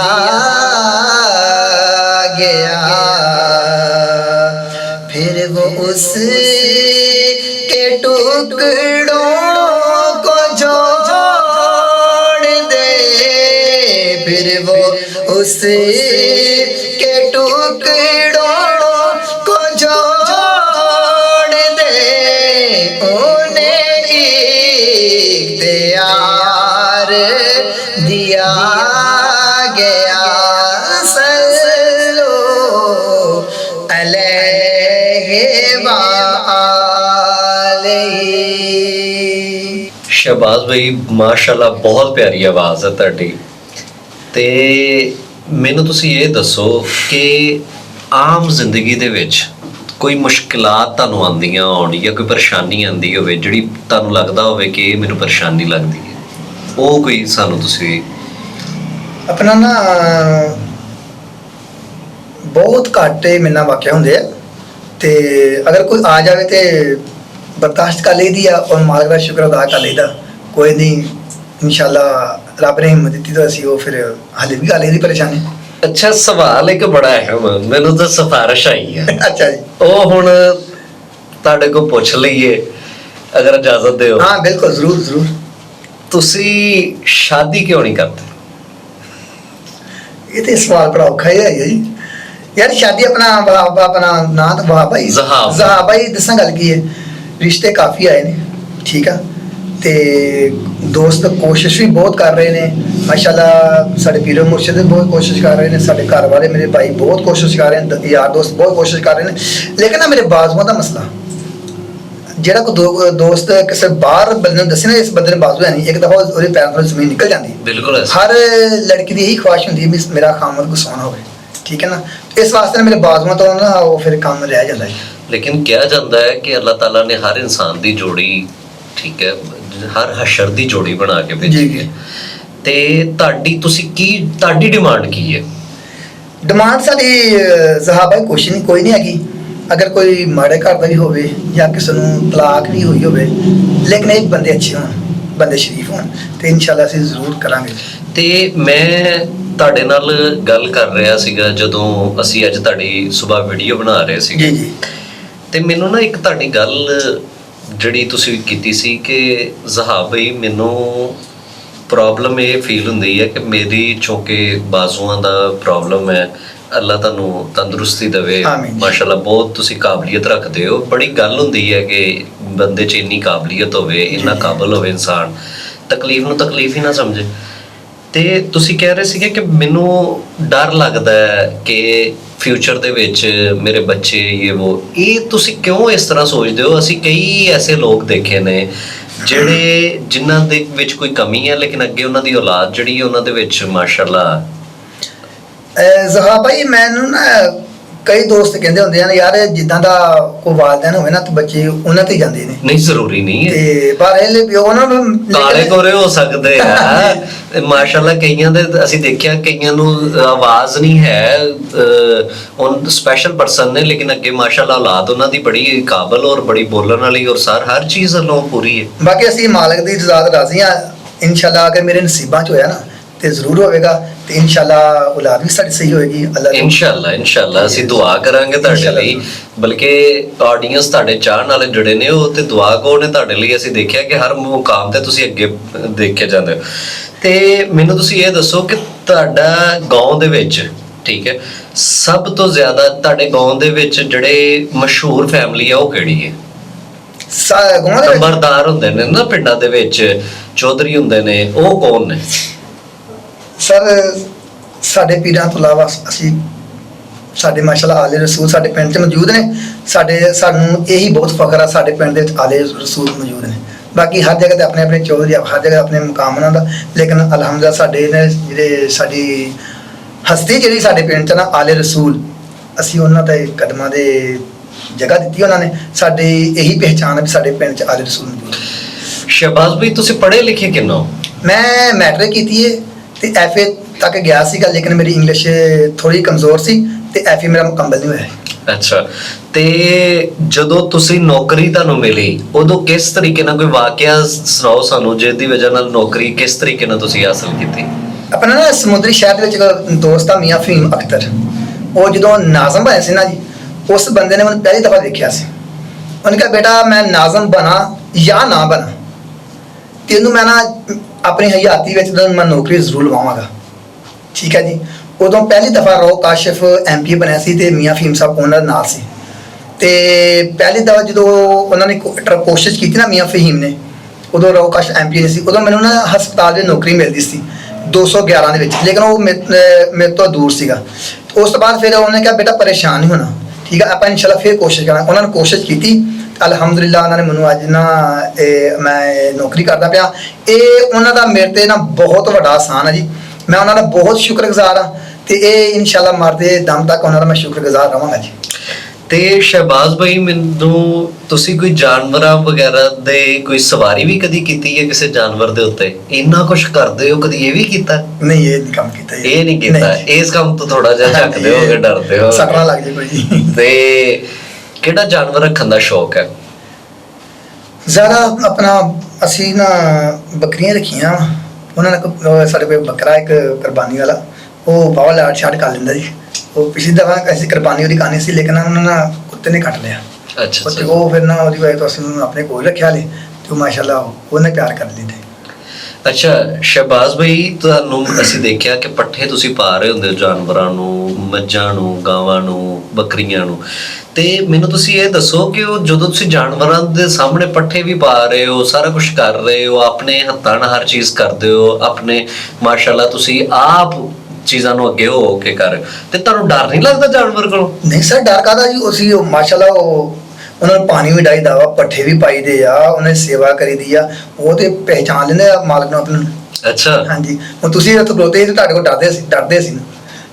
गया। फिर वो उसके टुकड़ों को जोड़ दे, फिर वो उसके टुकड़ों को जोड़ दे, उन्हें इख्तियार दिया गया, सल्लो अलैहि व आलिही। ਸ਼ਹਿਬਾਜ਼ ਭਾਈ ਮਾਸ਼ਾਅੱਲਾ ਬਹੁਤ ਪਿਆਰੀ ਆਵਾਜ਼ ਹੈ ਤੁਹਾਡੀ। ਤੇ ਮੈਨੂੰ ਤੁਸੀਂ ਇਹ ਦੱਸੋ ਕਿ ਆਮ ਜ਼ਿੰਦਗੀ ਦੇ ਵਿੱਚ ਕੋਈ ਮੁਸ਼ਕਿਲਾਤ ਤੁਹਾਨੂੰ ਆਉਂਦੀਆਂ ਹੋਣ ਜਾਂ ਕੋਈ ਪਰੇਸ਼ਾਨੀ ਆਉਂਦੀ ਹੋਵੇ ਜਿਹੜੀ ਤੁਹਾਨੂੰ ਲੱਗਦਾ ਹੋਵੇ ਕਿ ਇਹ ਮੈਨੂੰ ਪਰੇਸ਼ਾਨੀ ਲੱਗਦੀ ਹੈ, ਉਹ ਕੋਈ ਸਾਨੂੰ ਤੁਸੀਂ। ਆਪਣਾ ਨਾ ਬਹੁਤ ਘੱਟ ਮੇਰੇ ਨਾਲ ਵਾਕਿਆ ਹੁੰਦੇ ਆ, ਤੇ ਅਗਰ ਕੋਈ ਆ ਜਾਵੇ ਤੇ ਬਰਦਾਸ਼ਤ ਕਰ ਲਈਦੀ ਆ ਔਰ ਮਾਲਕ ਦਾ ਸ਼ੁਕਰ ਅਦਾ ਕਰ ਲਈਦਾ। ਕੋਈ ਨਹੀਂ, ਇਨਸ਼ਾਅੱਲਾ ਰੱਬ ਨੇ ਹਿੰਮਤ ਦਿੱਤੀ ਤਾਂ ਅਸੀਂ ਉਹ ਫਿਰ ਹੱਲ ਵੀ ਕਰ ਲਈਦੀ ਪਰੇਸ਼ਾਨੀ। ਅੱਛਾ, ਸਵਾਲ ਇੱਕ ਬੜਾ ਅਹਿਮ, ਮੈਨੂੰ ਤਾਂ ਸਿਫਾਰਿਸ਼ ਆਈ ਹੈ। ਅੱਛਾ ਜੀ, ਉਹ ਹੁਣ ਤੁਹਾਡੇ ਕੋਲ ਪੁੱਛ ਲਈਏ ਅਗਰ ਇਜਾਜ਼ਤ ਦਿਓ। ਹਾਂ ਬਿਲਕੁਲ, ਜ਼ਰੂਰ ਜ਼ਰੂਰ। ਤੁਸੀਂ ਸ਼ਾਦੀ ਕਿਉਂ ਨਹੀਂ ਕਰਦੇ? ਇਹ ਤੇ ਸਵਾਲ ਬੜਾ ਔਖਾ ਹੀ ਹੈ ਜੀ ਯਾਰ। ਸ਼ਾਦੀ ਆਪਣਾ ਨਾਂ ਤਾਂ ਵਾਹ ਭਾਈ ਜ਼ਹਾ ਭਾਈ। ਦੱਸਾਂ ਗੱਲ ਕੀ ਹੈ, ਰਿਸ਼ਤੇ ਕਾਫੀ ਆਏ ਨੇ, ਠੀਕ ਆ, ਤੇ ਦੋਸਤ ਕੋਸ਼ਿਸ਼ ਵੀ ਬਹੁਤ ਕਰ ਰਹੇ ਨੇ ਮਾਸ਼ਾਅੱਲਾ। ਸਾਡੇ ਪੀਰੋ ਮੁਰਸ਼ਿਦ ਵੀ ਬਹੁਤ ਕੋਸ਼ਿਸ਼ ਕਰ ਰਹੇ ਨੇ, ਸਾਡੇ ਘਰ ਵਾਲੇ ਮੇਰੇ ਭਾਈ ਬਹੁਤ ਕੋਸ਼ਿਸ਼ ਕਰ ਰਹੇ ਨੇ, ਯਾਰ ਦੋਸਤ ਬਹੁਤ ਕੋਸ਼ਿਸ਼ ਕਰ ਰਹੇ ਨੇ। ਲੇਕਿਨ ਨਾ ਮੇਰੇ ਬਾਜ਼ੂਆਂ ਦਾ ਮਸਲਾ, ਜਿਹੜਾ ਕੋਈ ਦੋਸਤ ਕਿਸੇ ਬਾਹਰ ਬੰਦੇ ਨੂੰ ਦੱਸੇ ਨਾ ਇਸ ਬੰਦੇ ਨੇ ਬਾਜ਼ੂ ਹੈ ਨਹੀਂ, ਇੱਕ ਦਫਾ ਉਹਦੇ ਪੈਰਾਂ ਤੋਂ ਜ਼ਮੀਨ ਨਿਕਲ ਜਾਂਦੀ। ਬਿਲਕੁਲ ਹਰ ਲੜਕੀ ਦੀ ਇਹੀ ਖੁਆਇਸ਼ ਹੁੰਦੀ ਹੈ ਵੀ ਮੇਰਾ ਖਾਮਦ ਕੋ ਸੋਹਣਾ ਹੋਵੇ, ਠੀਕ ਹੈ ਨਾ। ਇਸ ਵਾਸਤੇ ਨਾ ਮੇਰੇ ਬਾਜ਼ੂਆਂ ਤੋਂ ਨਾ ਉਹ ਫਿਰ ਕੰਮ ਰਹਿ ਜਾਂਦਾ ਹੈ। ਲੇਕਿਨ ਕਿਹਾ ਜਾਂਦਾ ਹੈ ਕਿ ਅੱਲਾਹ ਤਾਲਾ ਨੇ ਹਰ ਇਨਸਾਨ ਦੀ ਜੋੜੀ, ਠੀਕ ਹੈ, ਹਰ ਹਸ਼ਰ ਦੀ ਜੋੜੀ ਬਣਾ ਕੇ ਭੇਜੀ ਹੈ। ਤੇ ਤੁਹਾਡੀ ਡਿਮਾਂਡ ਕੀ ਹੈ? ਡਿਮਾਂਡ ਸਾਡੀ ਜ਼ਹਾਬਾਈ ਕੁਛ ਨਹੀਂ, ਕੋਈ ਨਹੀਂ ਹੈਗੀ। ਅਗਰ ਕੋਈ ਮਾੜੇ ਘਰ ਦਾ ਵੀ ਹੋਵੇ ਜਾਂ ਕਿਸੇ ਨੂੰ ਤਲਾਕ ਵੀ ਹੋਈ ਹੋਵੇ, ਲੇਕਿਨ ਇਹ ਬੰਦੇ ਅੱਛੇ ਹੋਣ, ਬੰਦੇ ਸ਼ਰੀਫ ਹੋਣ, ਤੇ ਇਨਸ਼ਾਅੱਲਾ ਅਸੀਂ ਜ਼ਰੂਰ ਕਰਾਂਗੇ। ਤੇ ਮੈਂ ਤੁਹਾਡੇ ਨਾਲ ਗੱਲ ਕਰ ਰਿਹਾ ਸੀਗਾ ਜਦੋਂ ਅਸੀਂ ਅੱਜ ਤੁਹਾਡੀ ਸਵੇਰ ਵੀਡੀਓ ਬਣਾ ਰਹੇ ਸੀਗੇ ਜੀ। ਤੇ ਮੈਨੂੰ ਨਾ ਇੱਕ ਤੁਹਾਡੀ ਗੱਲ ਜਿਹੜੀ ਤੁਸੀਂ ਕੀਤੀ ਸੀ ਕਿ ਜ਼ਹਾਬਈ ਮੈਨੂੰ ਪ੍ਰੋਬਲਮ ਇਹ ਫੀਲ ਹੁੰਦੀ ਹੈ ਕਿ ਮੇਰੀ ਚੌਂਕੇ ਬਾਜ਼ੂਆਂ ਦਾ ਪ੍ਰੋਬਲਮ ਹੈ। ਅੱਲਾਹ ਤੁਹਾਨੂੰ ਤੰਦਰੁਸਤੀ ਦੇਵੇ, ਮਾਸ਼ਾਅੱਲਾ ਬਹੁਤ ਤੁਸੀਂ ਕਾਬਲੀਅਤ ਰੱਖਦੇ ਹੋ। ਬੜੀ ਗੱਲ ਹੁੰਦੀ ਹੈ ਕਿ ਬੰਦੇ 'ਚ ਇੰਨੀ ਕਾਬਲੀਅਤ ਹੋਵੇ, ਇੰਨਾ ਕਾਬਲ ਹੋਵੇ ਇਨਸਾਨ, ਤਕਲੀਫ ਨੂੰ ਤਕਲੀਫ ਹੀ ਨਾ ਸਮਝੇ। ਤੇ ਤੁਸੀਂ ਕਹਿ ਰਹੇ ਸੀਗੇ ਕਿ ਮੈਨੂੰ ਡਰ ਲੱਗਦਾ ਹੈ ਕਿ ਫਿਊਚਰ ਦੇ ਵਿੱਚ ਮੇਰੇ ਬੱਚੇ ਇਹ ਤੁਸੀਂ ਕਿਉਂ ਇਸ ਤਰ੍ਹਾਂ ਸੋਚਦੇ ਹੋ? ਅਸੀਂ ਕਈ ਐਸੇ ਲੋਕ ਦੇਖੇ ਨੇ ਜਿਨ੍ਹਾਂ ਦੇ ਵਿੱਚ ਕੋਈ ਕਮੀ ਹੈ, ਲੇਕਿਨ ਅੱਗੇ ਉਹਨਾਂ ਦੀ ਔਲਾਦ ਜਿਹੜੀ ਹੈ ਉਹਨਾਂ ਦੇ ਵਿੱਚ ਮਾਸ਼ਾਅੱਲਾ। ਜ਼ਹਾ ਭਾਈ ਮੈਨੂੰ ਨਾ ਕਈ ਦੋਸਤ ਕਹਿੰਦੇ ਹੁੰਦੇ ਨੇ ਯਾਰ ਜਿੱਦਾਂ ਦਾ ਕੋਈ ਵਾਲਿदैन ਹੋਵੇ ਨਾ ਤੇ ਬੱਚੇ ਉਹਨਾਂ ਤੇ ਜਾਂਦੇ ਨੇ। ਨਹੀਂ, ਜ਼ਰੂਰੀ ਨਹੀਂ ਹੈ ਤੇ ਪਰ ਇਹ ਉਹਨਾਂ ਨੂੰ ਕਾਲੇ ਗੋਰੇ ਹੋ ਸਕਦੇ ਆ ਮਾਸ਼ਾਅੱਲਾ। ਕਈਆਂ ਦੇ ਅਸੀਂ ਦੇਖਿਆ, ਕਈਆਂ ਨੂੰ ਆਵਾਜ਼ ਨਹੀਂ ਹੈ, ਉਹ ਸਪੈਸ਼ਲ ਪਰਸਨ ਨੇ, ਲੇਕਿਨ ਅੱਗੇ ਮਾਸ਼ਾਅੱਲਾ ਔਲਾਦ ਉਹਨਾਂ ਦੀ ਬੜੀ ਕਾਬਲ ਔਰ ਬੜੀ ਬੋਲਣ ਵਾਲੀ ਔਰ ਹਰ ਚੀਜ਼ ਵੱਲੋਂ ਪੂਰੀ ਹੈ। ਬਾਕੀ ਅਸੀਂ ਮਾਲਕ ਦੀ ਰਜ਼ਾ ਤੋਂ ਰਾਜ਼ੀ ਹਾਂ। ਇਨਸ਼ਾਅੱਲਾ ਅਗਰ ਮੇਰੇ ਨਸੀਬਾਂ 'ਚ ਹੋਇਆ ਨਾ ਤੇ ਜ਼ਰੂਰ ਹੋਵੇਗਾ, ਤੇ ਇਨਸ਼ਾਅੱਲਾ ਔਲਾਦ ਵੀ ਸਾਡੀ ਸਹੀ ਹੋਏਗੀ। ਅੱਲਾਹ ਇਨਸ਼ਾਅੱਲਾ ਅਸੀਂ ਦੁਆ ਕਰਾਂਗੇ ਤੁਹਾਡੇ ਲਈ। ਬਲਕਿ ਆਡੀਅנס ਤੁਹਾਡੇ ਚਾਹਣ ਵਾਲੇ ਜੁੜੇ ਨੇ, ਉਹ ਤੇ ਦੁਆ ਕੋ ਨੇ ਤੁਹਾਡੇ ਲਈ। ਅਸੀਂ ਦੇਖਿਆ ਕਿ ਹਰ ਮੁਕਾਮ ਤੇ ਤੁਸੀਂ ਅੱਗੇ ਦੇਖੇ ਜਾਂਦੇ ਹੋ। ਤੇ ਮੈਨੂੰ ਤੁਸੀਂ ਇਹ ਦੱਸੋ ਕਿ ਤੁਹਾਡਾ ਗਾਉਂ ਦੇ ਵਿੱਚ, ਠੀਕ ਹੈ, ਸਭ ਤੋਂ ਜ਼ਿਆਦਾ ਤੁਹਾਡੇ ਗਾਉਂ ਦੇ ਵਿੱਚ ਜਿਹੜੇ ਮਸ਼ਹੂਰ ਫੈਮਿਲੀ ਆ ਉਹ ਕਿਹੜੀ ਹੈ? ਨੰਬਰਦਾਰ ਹੁੰਦੇ ਨੇ ਨਾ ਪਿੰਡਾਂ ਦੇ ਵਿੱਚ, ਚੌਧਰੀ ਹੁੰਦੇ ਨੇ, ਉਹ ਕੌਣ ਨੇ? ਸਰ ਸਾਡੇ ਪੀਰਾਂ ਤੋਂ ਇਲਾਵਾ ਸਾਡੇ ਮਾਸ਼ਾਅੱਲਾ ਆਲੇ ਰਸੂਲ ਸਾਡੇ ਪਿੰਡ 'ਚ ਮੌਜੂਦ ਨੇ। ਸਾਨੂੰ ਇਹੀ ਬਹੁਤ ਫਖਰ ਆ, ਸਾਡੇ ਪਿੰਡ ਦੇ ਵਿੱਚ ਆਲੇ ਰਸੂਲ ਮੌਜੂਦ ਨੇ। ਬਾਕੀ ਹਰ ਜਗ੍ਹਾ ਤੇ ਆਪਣੇ ਆਪਣੇ ਚੌਧਰੀ, ਹਰ ਜਗ੍ਹਾ ਆਪਣੇ ਮੁਕਾਮ ਉਹਨਾਂ ਦਾ, ਲੇਕਿਨ ਅਲਹਮਦੁਲਿਲਾ ਸਾਡੇ ਨੇ ਜਿਹੜੇ ਸਾਡੀ ਹਸਤੀ ਜਿਹੜੀ ਸਾਡੇ ਪਿੰਡ 'ਚ ਨਾ ਆਲੇ ਰਸੂਲ, ਅਸੀਂ ਉਹਨਾਂ ਦੇ ਕਦਮਾਂ ਦੇ ਜਗ੍ਹਾ ਦਿੱਤੀ ਉਹਨਾਂ ਨੇ। ਸਾਡੀ ਇਹੀ ਪਹਿਚਾਣ ਹੈ ਵੀ ਸਾਡੇ ਪਿੰਡ 'ਚ ਆਲੇ ਰਸੂਲ ਮੌਜੂਦ। ਸ਼ਹਿਬਾਜ਼ ਭਾਈ ਤੁਸੀਂ ਪੜ੍ਹੇ ਲਿਖੇ ਕਿੰਨਾ? ਮੈਂ ਮੈਟ੍ਰਿਕ ਕੀਤੀ ਹੈ ਤੇ FA ਤੱਕ ਗਿਆ ਸੀਗਾ, ਲੇਕਿਨ ਮੇਰੀ ਇੰਗਲਿਸ਼ ਥੋੜੀ ਕਮਜ਼ੋਰ ਸੀ ਤੇ FA ਮੇਰਾ ਮੁਕੰਮਲ ਨਹੀਂ ਹੋਇਆ। ਅੱਛਾ, ਤੇ ਜਦੋਂ ਤੁਸੀਂ ਨੌਕਰੀ ਤੁਹਾਨੂੰ ਮਿਲੀ ਉਦੋਂ ਕਿਸ ਤਰੀਕੇ ਨਾਲ, ਕੋਈ ਵਾਕਿਆ ਸੁਣਾਓ ਸਾਨੂੰ ਜਿਹਦੀ ਵਜ੍ਹਾ ਨਾਲ ਨੌਕਰੀ ਕਿਸ ਤਰੀਕੇ ਨਾਲ ਤੁਸੀਂ ਹਾਸਲ ਕੀਤੀ? ਆਪਣਾ ਨਾ ਸਮੁੰਦਰੀ ਸ਼ਹਿਰ ਦੇ ਵਿੱਚ ਇੱਕ ਦੋਸਤ ਆ ਮੀਆਂ ਫਹੀਮ ਅਖਤਰ, ਉਹ ਜਦੋਂ ਨਾਜ਼ਮ ਬਣੇ ਸੀ ਨਾ ਜੀ, ਉਸ ਬੰਦੇ ਨੇ ਮੈਨੂੰ ਪਹਿਲੀ ਦਫਾ ਦੇਖਿਆ ਸੀ। ਉਹਨੇ ਕਿਹਾ ਬੇਟਾ ਮੈਂ ਨਾਜ਼ਮ ਬਣਾ ਜਾਂ ਨਾ ਬਣਾ, ਤੈਨੂੰ ਮੈਂ ਨਾ ਆਪਣੀ ਹਯਾਤੀ ਵਿੱਚ ਮੈਂ ਨੌਕਰੀ ਜ਼ਰੂਰ ਲਵਾਵਾਂਗਾ, ਠੀਕ ਹੈ ਜੀ। ਉਦੋਂ ਪਹਿਲੀ ਦਫਾ ਰੋ ਕਾਸ਼ਿਫ MP ਬਣਿਆ ਸੀ ਤੇ ਮੀਆਂ ਫਹੀਮ ਸਾਹਿਬ ਉਹਨਾਂ ਦੇ ਨਾਲ ਸੀ। ਤੇ ਪਹਿਲੀ ਦਫਾ ਜਦੋਂ ਉਹਨਾਂ ਨੇ ਕੋਸ਼ਿਸ਼ ਕੀਤੀ ਨਾ ਮੀਆਂ ਫਹੀਮ ਨੇ, ਉਦੋਂ ਰੋ ਕਾਸ਼ਿਫ MP ਸੀ। ਉਦੋਂ ਮੈਨੂੰ ਨਾ ਹਸਪਤਾਲ ਦੀ ਨੌਕਰੀ ਮਿਲਦੀ ਸੀ 211 ਦੇ ਵਿੱਚ, ਲੇਕਿਨ ਉਹ ਮੇਰੇ ਤੋਂ ਦੂਰ ਸੀਗਾ। ਉਸ ਤੋਂ ਬਾਅਦ ਫਿਰ ਉਹਨੇ ਕਿਹਾ ਬੇਟਾ ਪਰੇਸ਼ਾਨ ਨਹੀਂ ਹੋਣਾ, ਠੀਕ ਹੈ, ਆਪਾਂ ਇਨਸ਼ਾਅੱਲਾ ਫਿਰ ਕੋਸ਼ਿਸ਼ ਕਰਾਂਗੇ। ਉਹਨਾਂ ਨੇ ਕੋਸ਼ਿਸ਼ ਕੀਤੀ, ਅਲਹਮਦੁਲਿਲਾ ਉਹਨਾਂ ਨੇ ਮੈਨੂੰ ਅੱਜ ਨਾ ਮੈਂ ਨੌਕਰੀ ਕਰਦਾ ਪਿਆ। ਇਹ ਉਹਨਾਂ ਦਾ ਮੇਰੇ ਤੇ ਨਾ ਬਹੁਤ ਵੱਡਾ ਆਸਾਨ ਹੈ ਜੀ। ਮੈਂ ਉਹਨਾਂ ਦਾ ਬਹੁਤ ਸ਼ੁਕਰਗੁਜ਼ਾਰ ਹਾਂ ਤੇ ਇਹ ਇਨਸ਼ਾਅੱਲਾ ਮਰਦੇ ਦਮ ਤੱਕ ਉਹਨਾਂ ਦਾ ਮੈਂ ਸ਼ੁਕਰਗੁਜ਼ਾਰ ਰਹਾਂਗਾ ਜੀ। ਤੇ ਸ਼ਹਿਬਾਜ਼ ਭਾਈ ਮੈਨੂੰ ਤੁਸੀਂ ਕੋਈ ਜਾਨਵਰਾਂ ਵਗੈਰਾ ਦੇ ਕੋਈ ਸਵਾਰੀ ਵੀ ਕਦੀ ਕੀਤੀ ਹੈ ਕਿਸੇ ਜਾਨਵਰ ਦੇ ਉੱਤੇ? ਇੰਨਾ ਕੁਝ ਕਰਦੇ ਹੋ, ਕਦੀ ਇਹ ਵੀ ਕੀਤਾ? ਨਹੀਂ, ਇਹ ਨਹੀਂ ਕੰਮ ਕੀਤਾ। ਇਹ ਨਹੀਂ ਕੀਤਾ? ਇਸ ਕੰਮ ਤੋਂ ਥੋੜਾ ਜਿਹਾ ਝੱਕਦੇ ਹੋਗੇ, ਡਰਦੇ ਹੋ? ਸੱਟਾਂ ਲੱਗ ਜੇ ਕੋਈ। ਤੇ ਕਿਹੜਾ ਜਾਨਵਰ ਰੱਖਣ ਦਾ ਸ਼ੌਕ ਹੈ ਜ਼ਿਆਦਾ? ਆਪਣਾ ਅਸੀਂ ਨਾ ਬੱਕਰੀਆਂ ਰੱਖੀਆਂ, ਉਹਨਾਂ ਨੇ ਸਾਡੇ ਕੋਲ ਬੱਕਰਾ ਇੱਕ ਕੁਰਬਾਨੀ ਵਾਲਾ, ਉਹ ਬਾਵਾ ਲਾਟ ਛਾਟ ਕਰ ਲੈਂਦਾ ਜੀ। ਉਹ ਪਿਛਲੀ ਦਫਾ ਅਸੀਂ ਕੁਰਬਾਨੀ ਉਹਦੀ ਕਰਨੀ ਸੀ, ਲੇਕਿਨ ਉਹਨਾਂ ਨੇ ਕੁੱਤੇ ਨੇ ਕੱਟ ਲਿਆ। ਅੱਛਾ, ਤੇ ਉਹ ਫਿਰ ਨਾ ਉਹਦੀ ਵਜ੍ਹਾ ਤੋਂ ਅਸੀਂ ਉਹਨੂੰ ਆਪਣੇ ਕੋਲ ਰੱਖਿਆ ਲੇ ਤੇ ਉਹ ਮਾਸ਼ਾਅੱਲਾ ਉਹਨੇ ਪਿਆਰ ਕਰ ਲਈ। ਅੱਛਾ ਸ਼ਹਿਬਾਜ਼ ਭਾਈ, ਤੁਹਾਨੂੰ ਅਸੀਂ ਦੇਖਿਆ ਕਿ ਪੱਠੇ ਤੁਸੀਂ ਪਾ ਰਹੇ ਹੁੰਦੇ ਹੋ ਜਾਨਵਰਾਂ ਨੂੰ, ਮੱਝਾਂ ਨੂੰ, ਗਾਵਾਂ ਨੂੰ, ਬੱਕਰੀਆਂ ਨੂੰ, ਤੇ ਮੈਨੂੰ ਤੁਸੀਂ ਇਹ ਦੱਸੋ ਕਿ ਉਹ ਜਦੋਂ ਤੁਸੀਂ ਜਾਨਵਰਾਂ ਦੇ ਸਾਹਮਣੇ ਪੱਠੇ ਵੀ ਪਾ ਰਹੇ ਹੋ, ਸਾਰਾ ਕੁਝ ਕਰ ਰਹੇ ਹੋ, ਆਪਣੇ ਹੱਥਾਂ ਨਾਲ ਹਰ ਚੀਜ਼ ਕਰਦੇ ਹੋ, ਆਪਣੇ ਮਾਸ਼ਾਅੱਲਾ ਤੁਸੀਂ ਆਪ ਚੀਜ਼ਾਂ ਨੂੰ ਅੱਗੇ ਹੋ ਕੇ ਕਰ ਰਹੇ ਹੋ, ਤੇ ਤੁਹਾਨੂੰ ਡਰ ਨਹੀਂ ਲੱਗਦਾ ਜਾਨਵਰ ਕੋਲੋਂ? ਨਹੀਂ ਸਰ, ਡਰ ਕਾਹਦਾ ਜੀ, ਅਸੀਂ ਮਾਸ਼ਾਅੱਲਾ ਉਹਨਾਂ ਨੂੰ ਪਾਣੀ ਵੀ ਡਾਈਦਾ ਵਾ, ਪੱਠੇ ਵੀ ਪਾਈਦੇ ਆ, ਉਹਨਾਂ ਦੀ ਸੇਵਾ ਕਰੀਦੀ ਆ, ਉਹ ਤੇ ਪਹਿਚਾਨ ਲੈਂਦੇ ਆ ਮਾਲਕ ਨੂੰ ਆਪਣੇ ਨੂੰ। ਅੱਛਾ। ਹਾਂਜੀ, ਹੁਣ ਤੁਸੀਂ ਇੱਥੇ ਖਲੋਤੇ ਸੀ, ਤੁਹਾਡੇ ਕੋਲ ਡਰਦੇ ਸੀ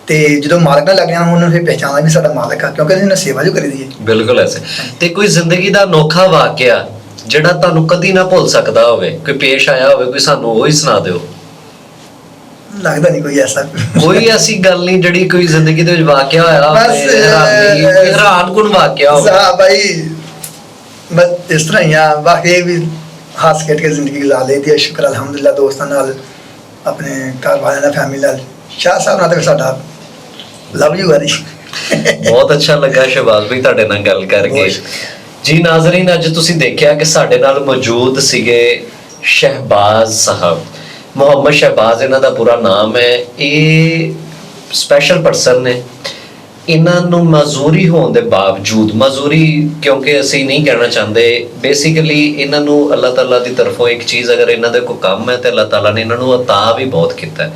ਤੇ ਜਦੋਂ ਮਾਲਕ ਨਾਲ ਲੱਗ ਜਾਣਾ ਉਹਨਾਂ ਨੂੰ ਫਿਰ ਪਹਿਚਾਨਣਾ ਵੀ ਸਾਡਾ ਮਾਲਕ ਆ, ਕਿਉਂਕਿ ਅਸੀਂ ਸੇਵਾ ਜੋ ਕਰੀਦੀ ਹੈ। ਬਿਲਕੁਲ ਐਸੇ। ਤੇ ਕੋਈ ਜ਼ਿੰਦਗੀ ਦਾ ਅਨੋਖਾ ਵਾਕਿਆ ਜਿਹੜਾ ਤੁਹਾਨੂੰ ਕਦੀ ਨਾ ਭੁੱਲ ਸਕਦਾ ਹੋਵੇ, ਕੋਈ ਪੇਸ਼ ਆਇਆ ਹੋਵੇ, ਕੋਈ ਸਾਨੂੰ ਉਹ ਹੀ ਸੁਣਾ ਦਿਓ। ਲੱਗਦਾ ਨਹੀਂ ਕੋਈ ਐਸਾ ਕੋਈ ਐਸੀ ਗੱਲ ਨਹੀਂ ਜਿਹੜੀ ਕੋਈ ਜ਼ਿੰਦਗੀ ਦੇ ਵਿੱਚ ਵਾਕਿਆ ਹੋਇਆ ਹੋਵੇ, ਕੋਈ ਹੈਰਾਨਕੁਨ ਵਾਕਿਆ ਹੋਵੇ। ਭਾਈ ਬਸ ਇਸ ਤਰ੍ਹਾਂ ਹੀ ਆ, ਬਾਕੀ ਵੀ ਹੱਸ ਖੇਡ ਕੇ ਜ਼ਿੰਦਗੀ ਗੁਜ਼ਾਰ ਲਈਦੀ ਹੈ, ਸ਼ੁਕਰ ਅਲਹਮਦੁਲਿਲਾ। ਦੋਸਤਾਂ ਨਾਲ, ਆਪਣੇ ਘਰ ਵਾਲਿਆਂ ਨਾਲ, ਫੈਮਿਲੀ ਨਾਲ, ਸ਼ਾਹ ਸਾਹਿਬ ਨਾਲ ਤੇ ਸਾਡਾ ਲਵ ਯੂ ਹੈ ਜੀ। ਬਹੁਤ ਅੱਛਾ ਲੱਗਾ ਸ਼ਹਿਬਾਜ਼ ਭਾਈ ਤੁਹਾਡੇ ਨਾਲ ਗੱਲ ਕਰਕੇ। ਜੀ ਨਾਜ਼ਰੀਨ, ਅੱਜ ਤੁਸੀਂ ਦੇਖਿਆ ਕਿ ਸਾਡੇ ਨਾਲ ਮੌਜੂਦ ਸੀਗੇ ਸ਼ਹਿਬਾਜ਼ ਸਾਹਿਬ, ਮੁਹੰਮਦ ਸ਼ਹਿਬਾਜ਼ ਇਹਨਾਂ ਦਾ ਪੂਰਾ ਨਾਮ ਹੈ। ਇਹ ਸਪੈਸ਼ਲ ਪਰਸਨ ਨੇ। ਇਹਨਾਂ ਨੂੰ ਮਜ਼ਦੂਰੀ ਹੋਣ ਦੇ ਬਾਵਜੂਦ, ਮਜ਼ਦੂਰੀ ਕਿਉਂਕਿ ਅਸੀਂ ਨਹੀਂ ਕਹਿਣਾ ਚਾਹੁੰਦੇ, ਬੇਸਿਕਲੀ ਇਹਨਾਂ ਨੂੰ ਅੱਲਾਹ ਤਾਲਾ ਦੀ ਤਰਫੋਂ ਇੱਕ ਚੀਜ਼, ਅਗਰ ਇਹਨਾਂ ਦੇ ਕੋਈ ਕੰਮ ਹੈ ਤੇ ਅੱਲਾਹ ਤਾਲਾ ਨੇ ਇਹਨਾਂ ਨੂੰ ਅਤਾ ਵੀ ਬਹੁਤ ਕੀਤਾ ਹੈ।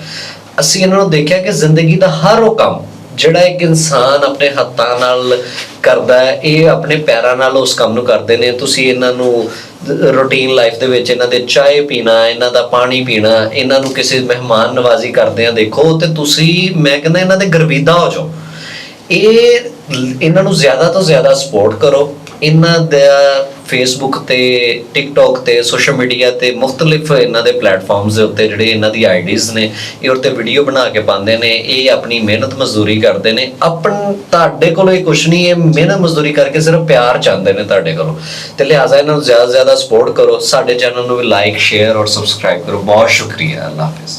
ਅਸੀਂ ਇਹਨਾਂ ਨੂੰ ਦੇਖਿਆ ਕਿ ਜ਼ਿੰਦਗੀ ਦਾ ਹਰ ਉਹ ਕੰਮ ਜਿਹੜਾ ਇੱਕ ਇਨਸਾਨ ਆਪਣੇ ਹੱਥਾਂ ਨਾਲ ਕਰਦਾ ਹੈ, ਇਹ ਆਪਣੇ ਪੈਰਾਂ ਨਾਲ ਉਸ ਕੰਮ ਨੂੰ ਕਰਦੇ ਨੇ। ਤੁਸੀਂ ਇਹਨਾਂ ਨੂੰ ਰੂਟੀਨ ਲਾਈਫ ਦੇ ਵਿੱਚ ਇਹਨਾਂ ਦੇ ਚਾਹ ਪੀਣਾ, ਇਹਨਾਂ ਦਾ ਪਾਣੀ ਪੀਣਾ, ਇਹਨਾਂ ਨੂੰ ਕਿਸੇ ਮਹਿਮਾਨ ਨਵਾਜ਼ੀ ਕਰਦੇ ਆ ਦੇਖੋ, ਤੇ ਤੁਸੀਂ, ਮੈਂ ਕਹਿੰਦਾ ਇਹਨਾਂ ਦੇ ਗਰਵੀਦਾ ਹੋ ਜਾਓ। ਇਹਨਾਂ ਨੂੰ ਜ਼ਿਆਦਾ ਤੋਂ ਜ਼ਿਆਦਾ ਸਪੋਰਟ ਕਰੋ। ਇਹਨਾਂ ਦਾ ਫੇਸਬੁੱਕ ਤੇ, ਟਿਕਟੋਕ ਤੇ, ਸੋਸ਼ਲ ਮੀਡੀਆ ਤੇ, ਮੁਖਤਲਿਫ ਇਹਨਾਂ ਦੇ ਪਲੇਟਫਾਰਮਸ ਦੇ ਉੱਤੇ ਜਿਹੜੇ ਇਹਨਾਂ ਦੀ ਆਈਡੀਜ਼ ਨੇ, ਇਹ ਉੱਤੇ ਵੀਡੀਓ ਬਣਾ ਕੇ ਪਾਉਂਦੇ ਨੇ। ਇਹ ਆਪਣੀ ਮਿਹਨਤ ਮਜ਼ਦੂਰੀ ਕਰਦੇ ਨੇ। ਤੁਹਾਡੇ ਕੋਲੋਂ ਇਹ ਕੁਛ ਨਹੀਂ, ਇਹ ਮਿਹਨਤ ਮਜ਼ਦੂਰੀ ਕਰਕੇ ਸਿਰਫ ਪਿਆਰ ਚਾਹੁੰਦੇ ਨੇ ਤੁਹਾਡੇ ਕੋਲੋਂ, ਤੇ ਲਿਹਾਜ਼ਾ ਇਹਨਾਂ ਨੂੰ ਜ਼ਿਆਦਾ ਤੋਂ ਜ਼ਿਆਦਾ ਸਪੋਰਟ ਕਰੋ। ਸਾਡੇ ਚੈਨਲ ਨੂੰ ਵੀ ਲਾਈਕ, ਸ਼ੇਅਰ ਔਰ ਸਬਸਕ੍ਰਾਈਬ ਕਰੋ। ਬਹੁਤ ਸ਼ੁਕਰੀਆ। ਅੱਲਾਹ ਹਾਫਿਜ਼।